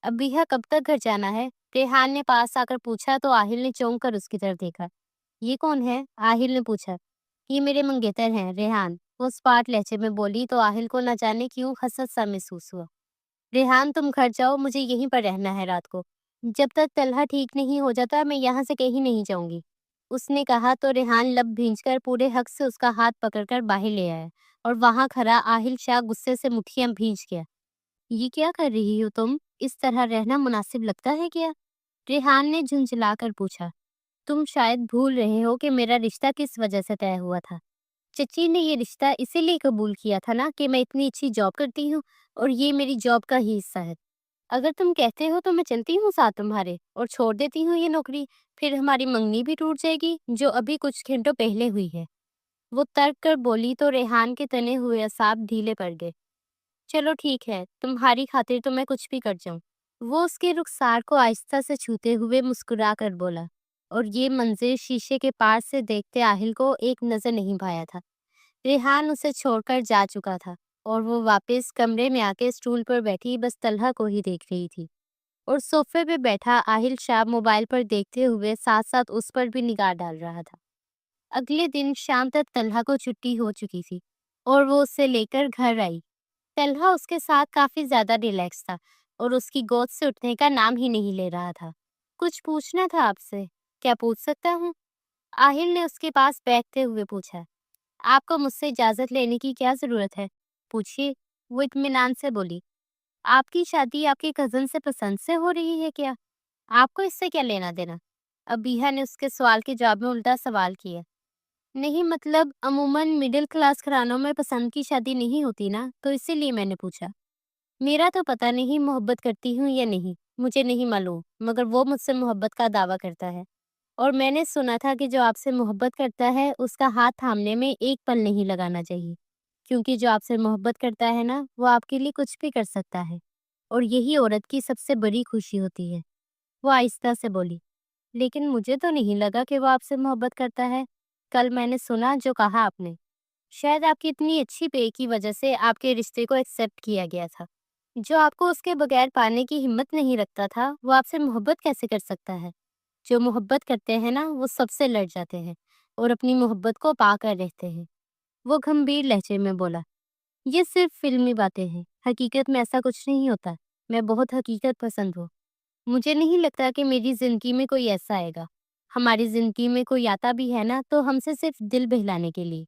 ابیہا کب تک گھر جانا ہے؟ ریحان نے پاس آ کر پوچھا تو آہل نے چونک کر اس کی طرف دیکھا۔ یہ کون ہے؟ آہل نے پوچھا۔ یہ میرے منگیتر ہیں ریحان، وہ اسپاٹ لہجے میں بولی تو آہل کو نہ جانے کیوں حسد سا محسوس ہوا۔ ریحان تم گھر جاؤ، مجھے یہیں پر رہنا ہے رات کو، جب تک طلحہ ٹھیک نہیں ہو جاتا میں یہاں سے کہیں نہیں جاؤں گی، اس نے کہا تو ریحان لب بھینچ کر پورے حق سے اس کا ہاتھ پکڑ کر باہر لے آیا اور وہاں کھڑا آہل شاہ غصے سے مٹھیاں بھینچ گیا۔ یہ کیا کر رہی ہو تم؟ اس طرح رہنا مناسب لگتا ہے کیا؟ ریحان نے جھنجھلا کر پوچھا۔ تم شاید بھول رہے ہو کہ میرا رشتہ کس وجہ سے طے ہوا تھا۔ چچی نے یہ رشتہ اسی لیے قبول کیا تھا نا کہ میں اتنی اچھی جاب کرتی ہوں اور یہ میری جاب کا ہی حصہ ہے۔ اگر تم کہتے ہو تو میں چلتی ہوں ساتھ تمہارے اور چھوڑ دیتی ہوں یہ نوکری، پھر ہماری منگنی بھی ٹوٹ جائے گی جو ابھی کچھ گھنٹوں پہلے ہوئی ہے۔ وہ ترک کر بولی تو ریحان کے تنے ہوئے اعصاب ڈھیلے پڑ گئے۔ چلو ٹھیک ہے، تمہاری خاطر تو میں کچھ بھی کر جاؤں، وہ اس کے رخسار کو آہستہ سے چھوتے ہوئے مسکرا کر بولا، اور یہ منظر شیشے کے پار سے دیکھتے آہل کو ایک نظر نہیں بھایا تھا۔ ریحان اسے چھوڑ کر جا چکا تھا اور وہ واپس کمرے میں آ کے اسٹول پر بیٹھی بس طلحہ کو ہی دیکھ رہی تھی، اور صوفے پہ بیٹھا آہل شاہ موبائل پر دیکھتے ہوئے ساتھ ساتھ اس پر بھی نگاہ ڈال رہا تھا۔ اگلے دن شام تک طلحہ کو چھٹی ہو چکی تھی اور وہ اسے لے کر گھر آئی۔ طلحہ اس کے ساتھ کافی زیادہ ریلیکس تھا اور اس کی گود سے اٹھنے کا نام ہی نہیں لے رہا تھا۔ کچھ پوچھنا تھا آپ سے، کیا پوچھ سکتا ہوں؟ آہل نے اس کے پاس بیٹھتے ہوئے پوچھا۔ آپ کو مجھ سے اجازت لینے کی کیا ضرورت ہے؟ پوچھیے، وہ اطمینان سے بولی۔ آپ کی شادی آپ کے کزن سے پسند سے ہو رہی ہے کیا؟ آپ کو اس سے کیا لینا دینا؟ ابیہا نے اس کے سوال کے جواب میں الٹا سوال کیا۔ نہیں مطلب عموماً مڈل کلاس گھرانوں میں پسند کی شادی نہیں ہوتی نا، تو اسی لیے میں نے پوچھا۔ میرا تو پتہ نہیں محبت کرتی ہوں یا نہیں، مجھے نہیں معلوم، مگر وہ مجھ سے محبت کا دعویٰ کرتا ہے۔ اور میں نے سنا تھا کہ جو آپ سے محبت کرتا ہے اس کا ہاتھ تھامنے میں ایک پل نہیں لگانا چاہیے، کیونکہ جو آپ سے محبت کرتا ہے نا وہ آپ کے لیے کچھ بھی کر سکتا ہے، اور یہی عورت کی سب سے بڑی خوشی ہوتی ہے۔ وہ آہستہ سے بولی، لیکن مجھے تو نہیں لگا کہ وہ آپ سے محبت کرتا ہے۔ کل میں نے سنا جو کہا آپ نے، شاید آپ کی اتنی اچھی پے کی وجہ سے آپ کے رشتے کو ایکسیپٹ کیا گیا تھا۔ جو آپ کو اس کے بغیر پانے کی ہمت نہیں رکھتا تھا وہ آپ سے محبت کیسے کر سکتا ہے؟ جو محبت کرتے ہیں نا وہ سب سے لڑ جاتے ہیں اور اپنی محبت کو پا کر رہتے ہیں۔ وہ گمبھیر لہجے میں بولا، یہ صرف فلمی باتیں ہیں، حقیقت میں ایسا کچھ نہیں ہوتا۔ میں بہت حقیقت پسند ہوں۔ مجھے نہیں لگتا کہ میری زندگی میں کوئی ایسا آئے گا۔ ہماری زندگی میں کوئی آتا بھی ہے نا تو ہم سے صرف دل بہلانے کے لیے۔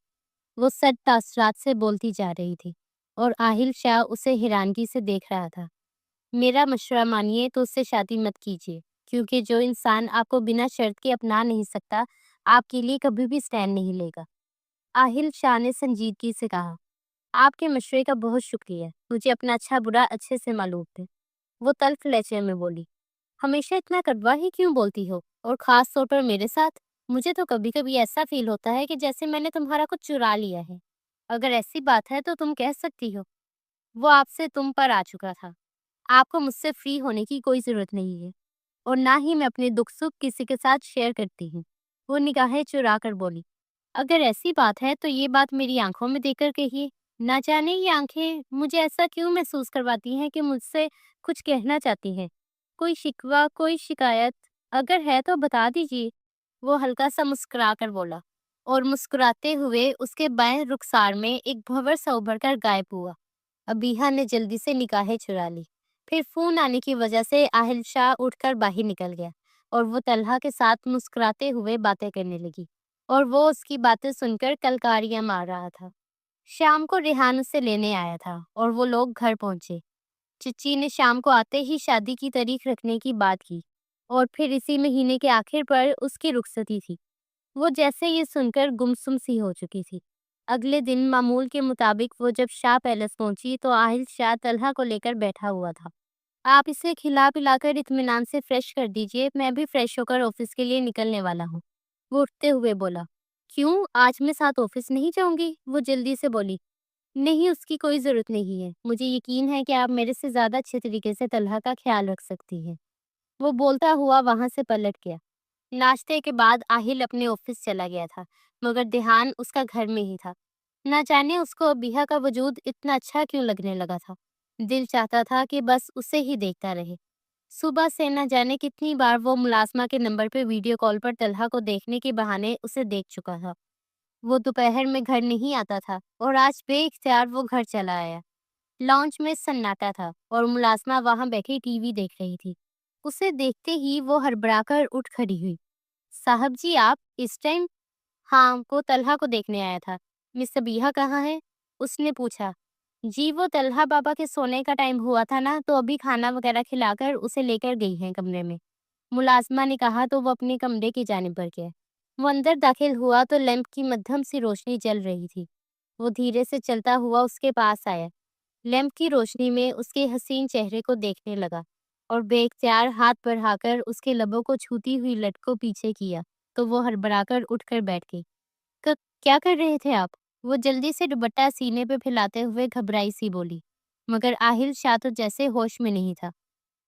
وہ سچ تاثرات سے بولتی جا رہی تھی اور آہل شاہ اسے حیرانگی سے دیکھ رہا تھا۔ میرا مشورہ مانیے تو اس سے شادی مت کیجیے، کیونکہ جو انسان آپ کو بنا شرط کے اپنا نہیں سکتا آپ کے لیے کبھی بھی سٹینڈ نہیں لے گا۔ آہل شاہ نے سنجیدگی سے کہا، آپ کے مشورے کا بہت شکریہ، مجھے اپنا اچھا برا اچھے سے معلوم ہے۔ وہ تلخ لہجے میں بولی، ہمیشہ اتنا کڑوا ہی کیوں بولتی ہو، اور خاص طور پر میرے ساتھ؟ مجھے تو کبھی کبھی ایسا فیل ہوتا ہے کہ جیسے میں نے تمہارا کچھ چرا لیا ہے۔ اگر ایسی بات ہے تو تم کہہ سکتی ہو۔ وہ آپ سے تم پر آ چکا تھا۔ آپ کو مجھ سے فری ہونے کی کوئی ضرورت نہیں ہے، اور نہ ہی میں اپنے دکھ سکھ کسی کے ساتھ شیئر کرتی ہوں۔ وہ نگاہیں چرا کر بولی، اگر ایسی بات ہے تو یہ بات میری آنکھوں میں دیکھ کر کہیے۔ نہ جانے یہ آنکھیں مجھے ایسا کیوں محسوس کرواتی ہیں کہ مجھ سے کچھ کہنا چاہتی ہیں۔ کوئی شکوہ، کوئی شکایت اگر ہے تو بتا دیجیے۔ وہ ہلکا سا مسکرا کر بولا، اور مسکراتے ہوئے اس کے بائیں رخسار میں ایک بھنور سا ابھر کر غائب ہوا۔ ابیہا نے جلدی سے نگاہیں چرا لی۔ پھر فون آنے کی وجہ سے آہل شاہ اٹھ کر باہر نکل گیا، اور وہ طلحہ کے ساتھ مسکراتے ہوئے باتیں کرنے لگی، اور وہ اس کی باتیں سن کر کلکاریاں مار رہا تھا۔ شام کو ریحان اسے لینے آیا تھا اور وہ لوگ گھر پہنچے۔ چچی نے شام کو آتے ہی شادی کی تاریخ رکھنے کی بات کی، اور پھر اسی مہینے کے آخر پر اس کی رخصتی تھی۔ وہ جیسے یہ سن کر گمسم سی ہو چکی تھی۔ اگلے دن معمول کے مطابق وہ جب شاہ پیلس پہنچی تو آہل شاہ طلحہ کو لے کر بیٹھا ہوا تھا۔ آپ اسے کھلا پلا کر اطمینان سے فریش کر دیجیے، میں بھی فریش ہو کر آفس کے لیے نکلنے والا ہوں۔ وہ اٹھتے ہوئے بولا، کیوں آج میں ساتھ آفس نہیں جاؤں گی؟ وہ جلدی سے بولی، نہیں اس کی کوئی ضرورت نہیں ہے، مجھے یقین ہے کہ آپ میرے سے زیادہ اچھے طریقے سے طلحہ کا خیال رکھ سکتی ہیں۔ وہ بولتا ہوا وہاں سے پلٹ گیا۔ ناشتے کے بعد آہل اپنے آفس چلا گیا تھا، مگر دھیان اس کا گھر میں ہی تھا۔ نہ جانے اس کو ابیہا کا وجود اتنا اچھا کیوں لگنے لگا تھا۔ دل چاہتا تھا کہ بس اسے ہی دیکھتا رہے۔ صبح سے نہ جانے کتنی بار وہ ملازمہ کے نمبر پہ ویڈیو کال پر طلحہ کو دیکھنے کے بہانے اسے دیکھ چکا تھا۔ وہ دوپہر میں گھر نہیں آتا تھا، اور آج بے اختیار وہ گھر چلا آیا۔ لانچ میں سناٹا تھا اور ملازمہ وہاں بیٹھی ٹی وی دیکھ رہی تھی۔ اسے دیکھتے ہی وہ ہڑبڑا کر اٹھ کھڑی ہوئی۔ صاحب جی آپ اس ٹائم؟ ہاں، وہ طلحہ کو دیکھنے آیا تھا۔ مس ابیہا کہاں ہے؟ اس نے پوچھا۔ جی وہ طلحہ بابا کے سونے کا ٹائم ہوا تھا نا تو ابھی کھانا وغیرہ کھلا کر اسے لے کر گئی ہیں کمرے میں، ملازمہ نے کہا تو وہ اپنے کمرے کی جانب بڑھ گیا۔ وہ اندر داخل ہوا تو لیمپ کی مدھم سی روشنی جل رہی تھی۔ وہ دھیرے سے چلتا ہوا اس کے پاس آیا، لیمپ کی روشنی میں اس کے حسین چہرے کو دیکھنے لگا، اور بے اختیار ہاتھ بڑھا کر اس کے لبوں کو چھوتی ہوئی لٹ کو پیچھے کیا تو وہ ہڑبڑا کر اٹھ کر بیٹھ گئی۔ کیا کر رہے تھے آپ؟ وہ جلدی سے دوپٹہ سینے پہ پھیلاتے ہوئے گھبرائی سی بولی، مگر آہل شاہ تو جیسے ہوش میں نہیں تھا۔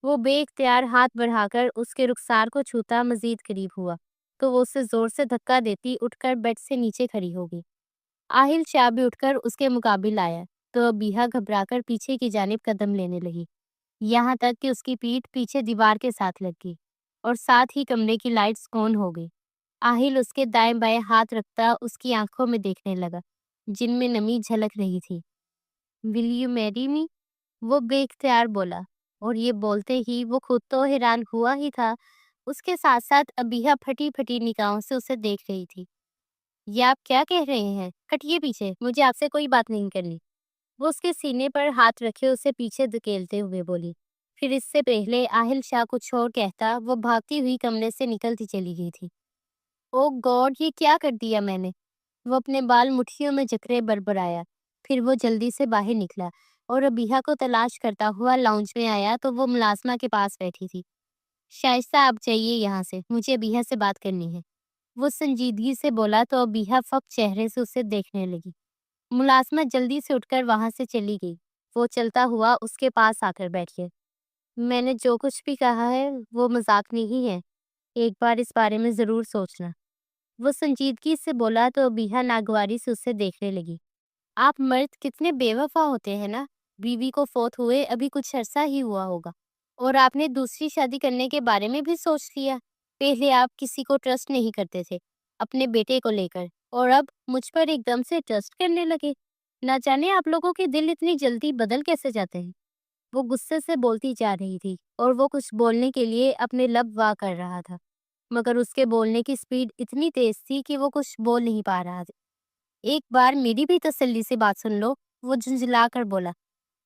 وہ بے اختیار ہاتھ بڑھا کر اس کے رخسار کو چھوتا مزید قریب ہوا تو وہ اسے زور سے دھکا دیتی اٹھ کر بیڈ سے نیچے کھڑی ہو گئی۔ آہل شاہ بھی اٹھ کر اس کے مقابل آیا تو ابیہا گھبرا کر پیچھے کی جانب قدم لینے لگی، یہاں تک کہ اس کی پیٹھ پیچھے دیوار کے ساتھ لگ گئی، اور ساتھ ہی کمرے کی لائٹس آن ہو گئی۔ آہل اس کے دائیں بائیں ہاتھ رکھتا اس کی آنکھوں میں دیکھنے لگا، جن میں نمی جھلک رہی تھی۔ ول یو میری می؟ وہ بے اختیار بولا، اور یہ بولتے ہی وہ خود تو حیران ہوا ہی تھا، اس کے ساتھ ساتھ ابیہا پھٹی پھٹی نگاہوں سے اسے دیکھ رہی تھی۔ یہ آپ کیا کہہ رہے ہیں؟ ہٹیے پیچھے، مجھے آپ سے کوئی بات نہیں کرنی۔ وہ اس کے سینے پر ہاتھ رکھے اسے پیچھے دھکیلتے ہوئے بولی۔ پھر اس سے پہلے آہل شاہ کچھ اور کہتا وہ بھاگتی ہوئی کمرے سے نکلتی چلی گئی تھی۔ او گاڈ، یہ کیا کر دیا میں نے؟ وہ اپنے بال مٹھیوں میں جکڑے بربرایا، پھر وہ جلدی سے باہر نکلا۔ اور ابیہ کو تلاش کرتا ہوا لاؤنج میں آیا تو وہ ملازمہ کے پاس بیٹھی تھی۔ شائستہ آپ جائیے یہاں سے، مجھے ابیہ سے بات کرنی ہے، وہ سنجیدگی سے بولا تو ابیہ فقط چہرے سے اسے دیکھنے لگی۔ ملازمہ جلدی سے اٹھ کر وہاں سے چلی گئی۔ وہ چلتا ہوا اس کے پاس آ کر بیٹھ گیا۔ میں نے جو کچھ بھی کہا ہے وہ مذاق نہیں ہے، ایک بار اس بارے میں ضرور سوچنا، وہ سنجیدگی سے بولا تو ابیہ ناگواری سے اسے دیکھنے لگی۔ آپ مرد کتنے بے وفا ہوتے ہیں نا، بیوی کو فوت ہوئے ابھی کچھ عرصہ ہی ہوا ہوگا اور آپ نے دوسری شادی کرنے کے بارے میں بھی سوچ لیا۔ پہلے آپ کسی کو ٹرسٹ نہیں کرتے تھے اپنے بیٹے کو لے کر، اور اب مجھ پر ایک دم سے ٹرسٹ کرنے لگے۔ نہ جانے آپ لوگوں کے دل اتنی جلدی بدل کیسے جاتے ہیں۔ وہ غصے سے بولتی جا رہی تھی اور وہ کچھ بولنے کے لیے اپنے لب وا کر رہا تھا، مگر اس کے بولنے کی سپیڈ اتنی تیز تھی کہ وہ کچھ بول نہیں پا رہا تھا۔ ایک بار میری بھی تسلی سے بات سن لو، وہ جھنجھلا کر بولا۔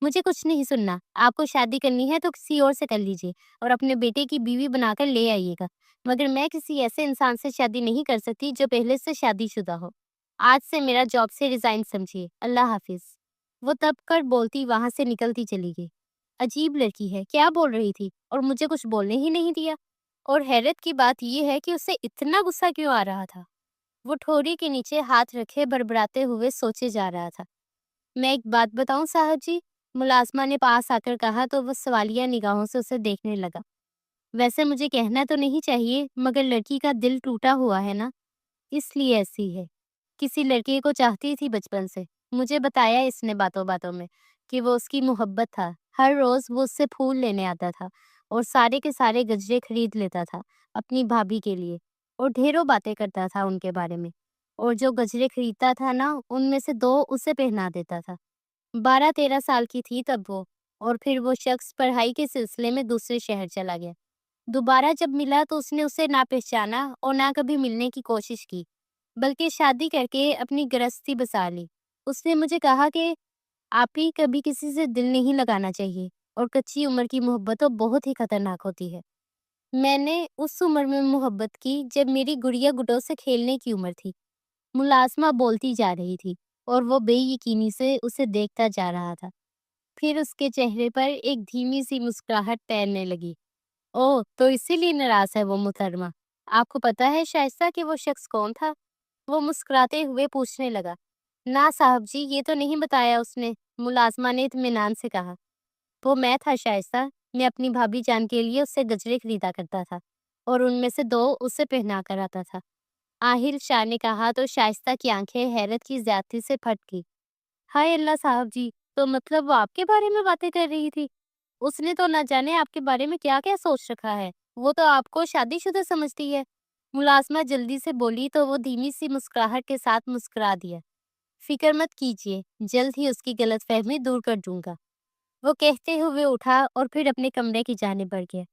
مجھے کچھ نہیں سننا، آپ کو شادی کرنی ہے تو کسی اور سے کر لیجیے اور اپنے بیٹے کی بیوی بنا کر لے آئیے گا، مگر میں کسی ایسے انسان سے شادی نہیں کر سکتی جو پہلے سے شادی شدہ ہو۔ آج سے میرا جاب سے ریزائن سمجھیے، اللہ حافظ۔ وہ تب کر بولتی وہاں سے نکلتی چلی گئی۔ عجیب لڑکی ہے، کیا بول رہی تھی اور مجھے کچھ بولنے ہی نہیں دیا، اور حیرت کی بات یہ ہے کہ اسے اتنا غصہ کیوں آ رہا تھا۔ وہ ٹھوڑی کے نیچے ہاتھ رکھے بڑبڑاتے ہوئے سوچے جا رہا تھا۔ میں ایک بات بتاؤں صاحب جی، ملازمہ نے پاس آ کر کہا تو وہ سوالیہ نگاہوں سے اسے دیکھنے لگا۔ ویسے مجھے کہنا تو نہیں چاہیے، مگر لڑکی کا دل ٹوٹا ہوا ہے نا، اس لیے ایسی ہے۔ کسی لڑکے کو چاہتی تھی بچپن سے، مجھے بتایا اس نے باتوں باتوں میں کہ وہ اس کی محبت تھا۔ ہر روز وہ اس سے پھول لینے آتا تھا اور سارے کے سارے گجرے خرید لیتا تھا اپنی بھابھی کے لیے، اور ڈھیروں باتیں کرتا تھا ان کے بارے میں، اور جو گجرے خریدتا تھا نا ان میں سے 2 اسے پہنا دیتا تھا۔ 12-13 سال کی تھی تب وہ، اور پھر وہ شخص پڑھائی کے سلسلے میں دوسرے شہر چلا گیا۔ دوبارہ جب ملا تو اس نے اسے نہ پہچانا اور نہ کبھی ملنے کی کوشش کی، بلکہ شادی کر کے اپنی گرہستی بسا لی۔ اس نے مجھے کہا کہ آپ ہی کبھی کسی سے دل نہیں لگانا چاہیے، اور کچی عمر کی محبت تو بہت ہی خطرناک ہوتی ہے۔ میں نے اس عمر میں محبت کی جب میری گڑیا گڈوں سے کھیلنے کی عمر تھی، ملازمہ بولتی جا رہی تھی اور وہ بے یقینی سے اسے دیکھتا جا رہا تھا۔ پھر اس کے چہرے پر ایک دھیمی سی مسکراہٹ تیرنے لگی۔ اوہ، تو اسی لیے ناراض ہے وہ محترمہ۔ آپ کو پتا ہے شائستہ کہ وہ شخص کون تھا؟ وہ مسکراتے ہوئے پوچھنے لگا۔ نہ صاحب جی، یہ تو نہیں بتایا اس نے، ملازمہ نے اطمینان سے کہا۔ وہ میں تھا شائستہ، میں اپنی بھابھی جان کے لیے اس سے گجرے خریدا کرتا تھا اور ان میں سے 2 اسے پہنا کر آتا تھا۔ آہل شاہ نے کہا تو شائستہ کی آنکھیں حیرت کی زیادتی سے پھٹ گئی۔ ہائے اللہ صاحب جی، تو مطلب وہ آپ کے بارے میں باتیں کر رہی تھی؟ اس نے تو نہ جانے آپ کے بارے میں کیا کیا سوچ رکھا ہے، وہ تو آپ کو شادی شدہ سمجھتی ہے۔ ملازمہ جلدی سے بولی تو وہ دھیمی سی مسکراہٹ کے ساتھ مسکرا دیا۔ فکر مت کیجیے، جلد ہی اس کی غلط فہمی دور کر دوں گا، وہ کہتے ہوئے اٹھا اور پھر اپنے کمرے کی جانب بڑھ گیا۔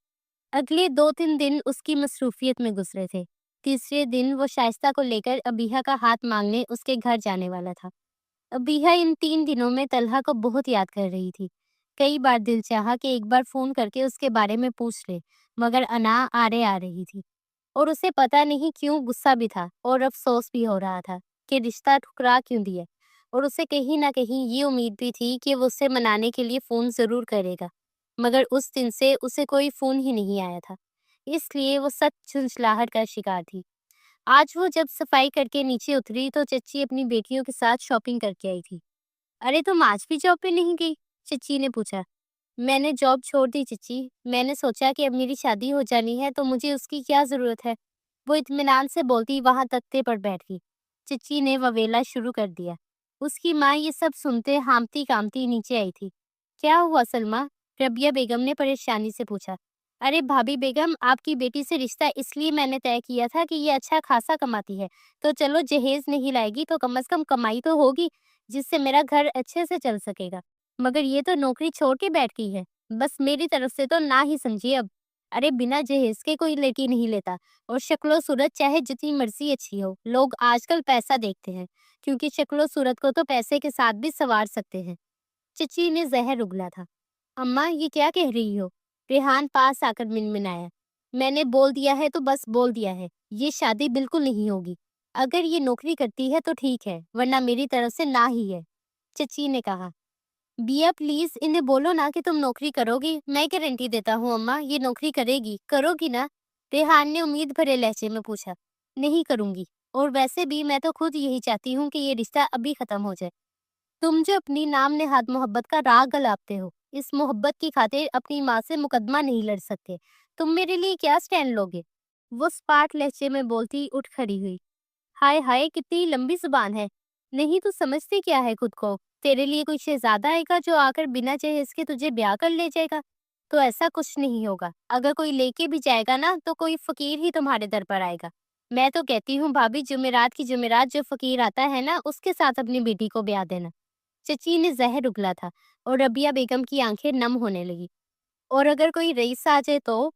اگلے 2-3 دن اس کی مصروفیت میں گزرے تھے۔ تیسرے دن وہ شائستہ کو لے کر ابیہ کا ہاتھ مانگنے اس کے گھر جانے والا تھا۔ ابیہ ان 3 دنوں میں طلحہ کو بہت یاد کر رہی تھی۔ کئی بار دل چاہا کہ ایک بار فون کر کے اس کے بارے میں پوچھ لے، مگر انا آرے آ رہی تھی، اور اسے پتہ نہیں کیوں غصہ بھی تھا اور افسوس بھی ہو رہا تھا کہ رشتہ ٹھکرا کیوں دیا، اور اسے کہیں نہ کہیں یہ امید بھی تھی کہ وہ اسے منانے کے لیے فون ضرور کرے گا، مگر اس دن سے اسے کوئی فون ہی نہیں آیا تھا، اس لیے وہ سخت جھنجھلاہٹ کا شکار تھی۔ آج وہ جب صفائی کر کے نیچے اتری تو چچی اپنی بیٹیوں کے ساتھ شاپنگ کر کے آئی تھی۔ ارے تم آج بھی جاب پہ نہیں گئی؟ چچی نے پوچھا۔ میں نے جاب چھوڑ دی چچی، میں نے سوچا کہ اب میری شادی ہو جانی ہے تو مجھے اس کی کیا ضرورت ہے، وہ اطمینان سے بولتی وہاں تختے پر بیٹھ گئی۔ چچی نے وویلا شروع کر دیا۔ اس کی ماں یہ سب سنتے ہامتی کامتی نیچے آئی تھی۔ کیا ہوا سلمیٰ؟ ربیہ بیگم نے پریشانی سے پوچھا۔ ارے بھابھی بیگم، آپ کی بیٹی سے رشتہ اس لیے میں نے طے کیا تھا کہ یہ اچھا خاصا کماتی ہے، تو چلو جہیز نہیں لائے گی تو کم از کم کمائی تو ہوگی جس سے میرا گھر اچھے سے چل سکے گا، مگر یہ تو نوکری چھوڑ کے بیٹھ گئی ہے، بس میری طرف سے تو نہ ہی سمجھیے اب۔ ارے بنا جہیز کے کوئی لڑکی نہیں لیتا، اور شکل و صورت چاہے جتنی مرضی اچھی ہو، لوگ آج کل پیسہ دیکھتے ہیں، کیونکہ شکل و صورت کو تو پیسے کے ساتھ بھی سنوار سکتے ہیں۔ چچی نے زہر اگلا تھا۔ اماں یہ کیا کہہ رہی ہو؟ ریحان پاس آ کر منمنایا۔ میں نے بول دیا ہے تو بس بول دیا ہے، یہ شادی بالکل نہیں ہوگی۔ اگر یہ نوکری کرتی ہے تو ٹھیک ہے، ورنہ میری طرف سے نہ ہی ہے، چچی نے کہا۔ बिया प्लीज इन्हें बोलो ना कि तुम नौकरी करोगी। मैं गारंटी देता हूँ अम्मा, ये नौकरी करेगी। करोगी ना? रेहान ने उम्मीद भरे लहजे में पूछा। नहीं करूंगी, और वैसे भी मैं तो खुद यही चाहती हूँ कि ये रिश्ता अभी खत्म हो जाए। तुम जो अपनी नाम नेहाद मोहब्बत का राग गलाते हो, इस मोहब्बत की खातिर अपनी माँ से मुकदमा नहीं लड़ सकते। तुम मेरे लिए क्या स्टैंड लोगे? वो स्पार्ट लहजे में बोलती उठ खड़ी हुई। हाय हाय, कितनी लंबी जुबान है। नहीं, तू समझती क्या है खुद को? तेरे लिए कोई शहजादा आएगा जो आकर बिना जहेज के तुझे ब्याह कर ले जाएगा? तो ऐसा कुछ नहीं होगा। अगर कोई लेके भी जाएगा ना, तो कोई फकीर ही तुम्हारे दर पर आएगा। मैं तो कहती हूँ भाभी, जुमेरात की जुमेरात जो फकीर आता है ना, उसके साथ अपनी बेटी को ब्याह देना। चची ने जहर उगला था और रबिया बेगम की आंखें नम होने लगी। और अगर कोई रईस आ जाए तो?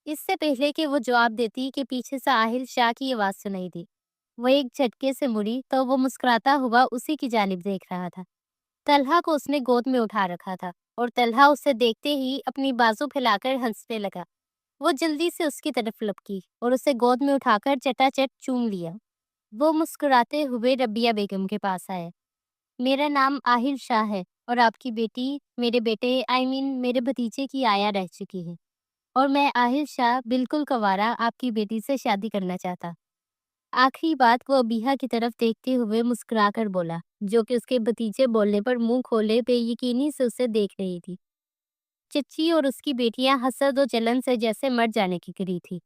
इससे पहले कि वो जवाब देती कि पीछे से आहिल शाह की आवाज सुनाई दी। वो एक झटके से मुड़ी तो वो मुस्कुराता हुआ उसी की जानिब देख रहा था। तल्हा को उसने गोद में उठा रखा था और तल्हा उसे देखते ही अपनी बाजू फैलाकर हंसने लगा। वो जल्दी से उसकी तरफ लपकी और उसे गोद में उठाकर चटाचट चूम लिया। वो मुस्कुराते हुए रबिया बेगम के पास आया। मेरा नाम आहिल शाह है और आपकी बेटी मेरे बेटे मेरे भतीजे की आया रह चुकी है। और मैं आहिल शाह बिल्कुल कंवारा आपकी बेटी से शादी करना चाहता। आखिरी बात वो अबीहा की तरफ देखते हुए मुस्कुराकर बोला, जो कि उसके भतीजे बोलने पर मुंह खोले बेयकीनी से उसे देख रही थी। चच्ची और उसकी बेटियां हसद और जलन से जैसे मर जाने की करी थी।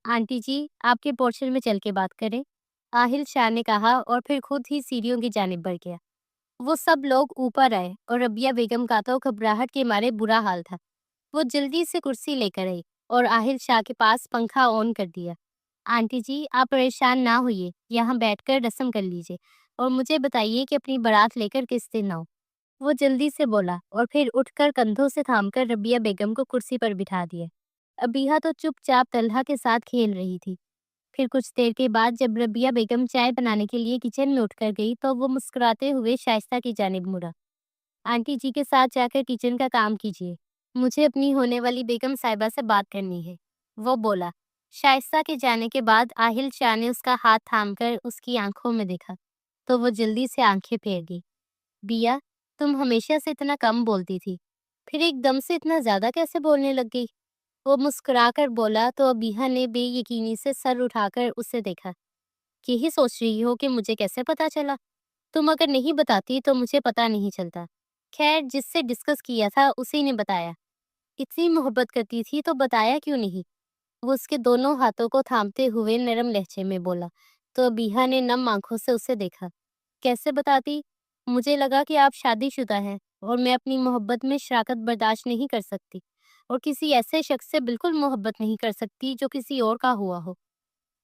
आंटी जी, आपके पोर्शन में चल के बात करें, आहिल शाह ने कहा और फिर खुद ही सीढ़ियों की जानिब बढ़ गया। वो सब लोग ऊपर आए और रबिया बेगम का तो घबराहट के मारे बुरा हाल था। वो जल्दी से कुर्सी लेकर आई और आहिल शाह के पास पंखा ऑन कर दिया। आंटी जी, आप परेशान ना होइए, यहाँ बैठकर रस्म कर लीजिए और मुझे बताइए कि अपनी बारात लेकर किस दिन आओ। वो जल्दी से बोला और फिर उठकर कंधों से थामकर रबिया बेगम को कुर्सी पर बिठा दिया। अबीहा तो चुपचाप तल्हा के साथ खेल रही थी। फिर कुछ देर के बाद जब रबिया बेगम चाय बनाने के लिए किचन में उठकर गई तो वो मुस्कुराते हुए शाइस्ता की जानिब मुड़ा। आंटी जी के साथ जाकर किचन का काम कीजिए, मुझे अपनी होने वाली बेगम साहिबा से बात करनी है, वो बोला। शाइस्ता के जाने के बाद आहिल शाह ने उसका हाथ थामकर उसकी आंखों में देखा तो वो जल्दी से आंखें फेर गई। बिया, तुम हमेशा से इतना कम बोलती थी, फिर एकदम से इतना ज्यादा कैसे बोलने लग गई? वो मुस्कुराकर बोला तो अबीहा ने बेयकीनी से सर उठाकर उसे देखा। यही सोच रही हो कि मुझे कैसे पता चला? तुम अगर नहीं बताती तो मुझे पता नहीं चलता। खैर, जिससे डिस्कस किया था उसी ने बताया। इतनी मोहब्बत करती थी तो बताया क्यों नहीं? वो उसके दोनों हाथों को थामते हुए नरम लहजे में बोला। तो अबीहा ने नम आंखों से उसे देखा। कैसे बताती? मुझे लगा कि आप शादीशुदा हैं और मैं अपनी मोहब्बत में शराकत बर्दाश्त नहीं कर सकती और किसी ऐसे शख्स से बिल्कुल मोहब्बत नहीं कर सकती जो किसी और का हुआ हो।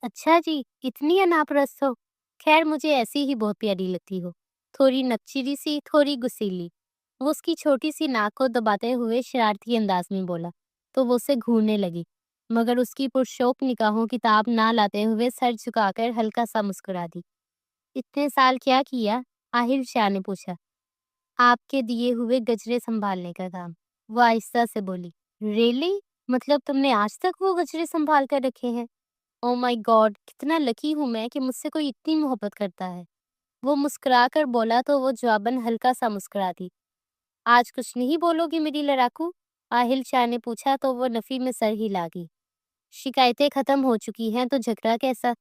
अच्छा जी, इतनी अनापरस्त हो। खैर, मुझे ऐसी ही बहुत प्यारी लगती हो। थोड़ी नकचिरी सी, थोड़ी गुस्सीली। वो उसकी छोटी सी नाक को दबाते हुए शरारती अंदाज में बोला तो वो उसे घूरने लगी, मगर उसकी पुरशौक निगाहों की ताब ना लाते हुए सर झुकाकर हल्का सा मुस्कुरा दी। इतने साल क्या किया? आहिर शाह ने पूछा। आपके दिए हुए गजरे संभालने का काम, वो आहिस्ता से बोली। रियली? मतलब तुमने आज तक वो गजरे संभाल कर रखे हैं? ओह माय गॉड, कितना लकी हूँ मैं कि मुझसे कोई इतनी मोहब्बत करता है। वो मुस्कुरा कर बोला तो वो जवाबन हल्का सा मुस्कुरा दी। आज कुछ नहीं बोलोगी मेरी लड़ाकू? आहिल शाह ने पूछा तो वो नफी में सर हिला गई। शिकायतें खत्म हो चुकी हैं तो झगड़ा कैसा?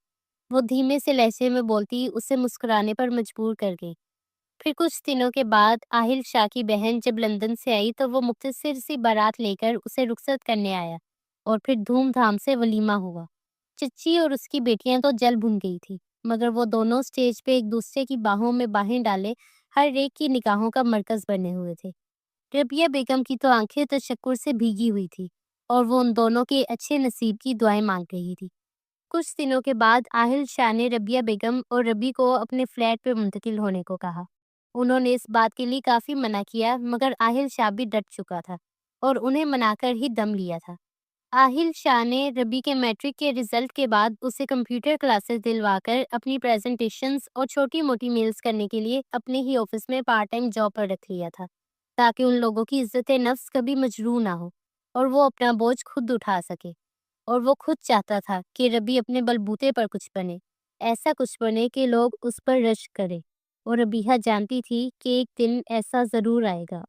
वो धीमे से लहजे में बोलती उसे मुस्कुराने पर मजबूर कर गई। फिर कुछ दिनों के बाद आहिल शाह की बहन जब लंदन से आई तो वो मुख्तसर सी बारात लेकर उसे रुखसत करने आया और फिर धूमधाम से वलीमा हुआ। चच्ची और उसकी बेटियां तो जल भुन गई थी, मगर वो दोनों स्टेज पे एक दूसरे की बाहों में बाहें डाले हर एक की निगाहों का मरकज बने हुए थे। रबिया बेगम की तो आंखें तशक्कुर से भीगी हुई थी और वो उन दोनों के अच्छे नसीब की दुआएं मांग रही थी। कुछ दिनों के बाद आहिल शाह ने रबिया बेगम और रबी को अपने फ्लैट पे मुंतकिल होने को कहा। उन्होंने इस बात के लिए काफी मना किया, मगर आहिल शाह भी डट चुका था और उन्हें मनाकर ही दम लिया था। आहिल शाह ने रबी के मैट्रिक के रिजल्ट के बाद उसे कंप्यूटर क्लासेस दिलवाकर अपनी प्रेजेंटेशंस और छोटी मोटी मेल्स करने के लिए अपने ही ऑफिस में पार्ट टाइम जॉब पर रख लिया था, ताकि उन लोगों की इज्जत नफ्स कभी मजरूह ना हो और वो अपना बोझ खुद उठा सके। और वो खुद चाहता था कि रबी अपने बलबूते पर कुछ बने, ऐसा कुछ बने कि लोग उस पर रश्क करें। और रबीहा जानती थी कि एक दिन ऐसा ज़रूर आएगा।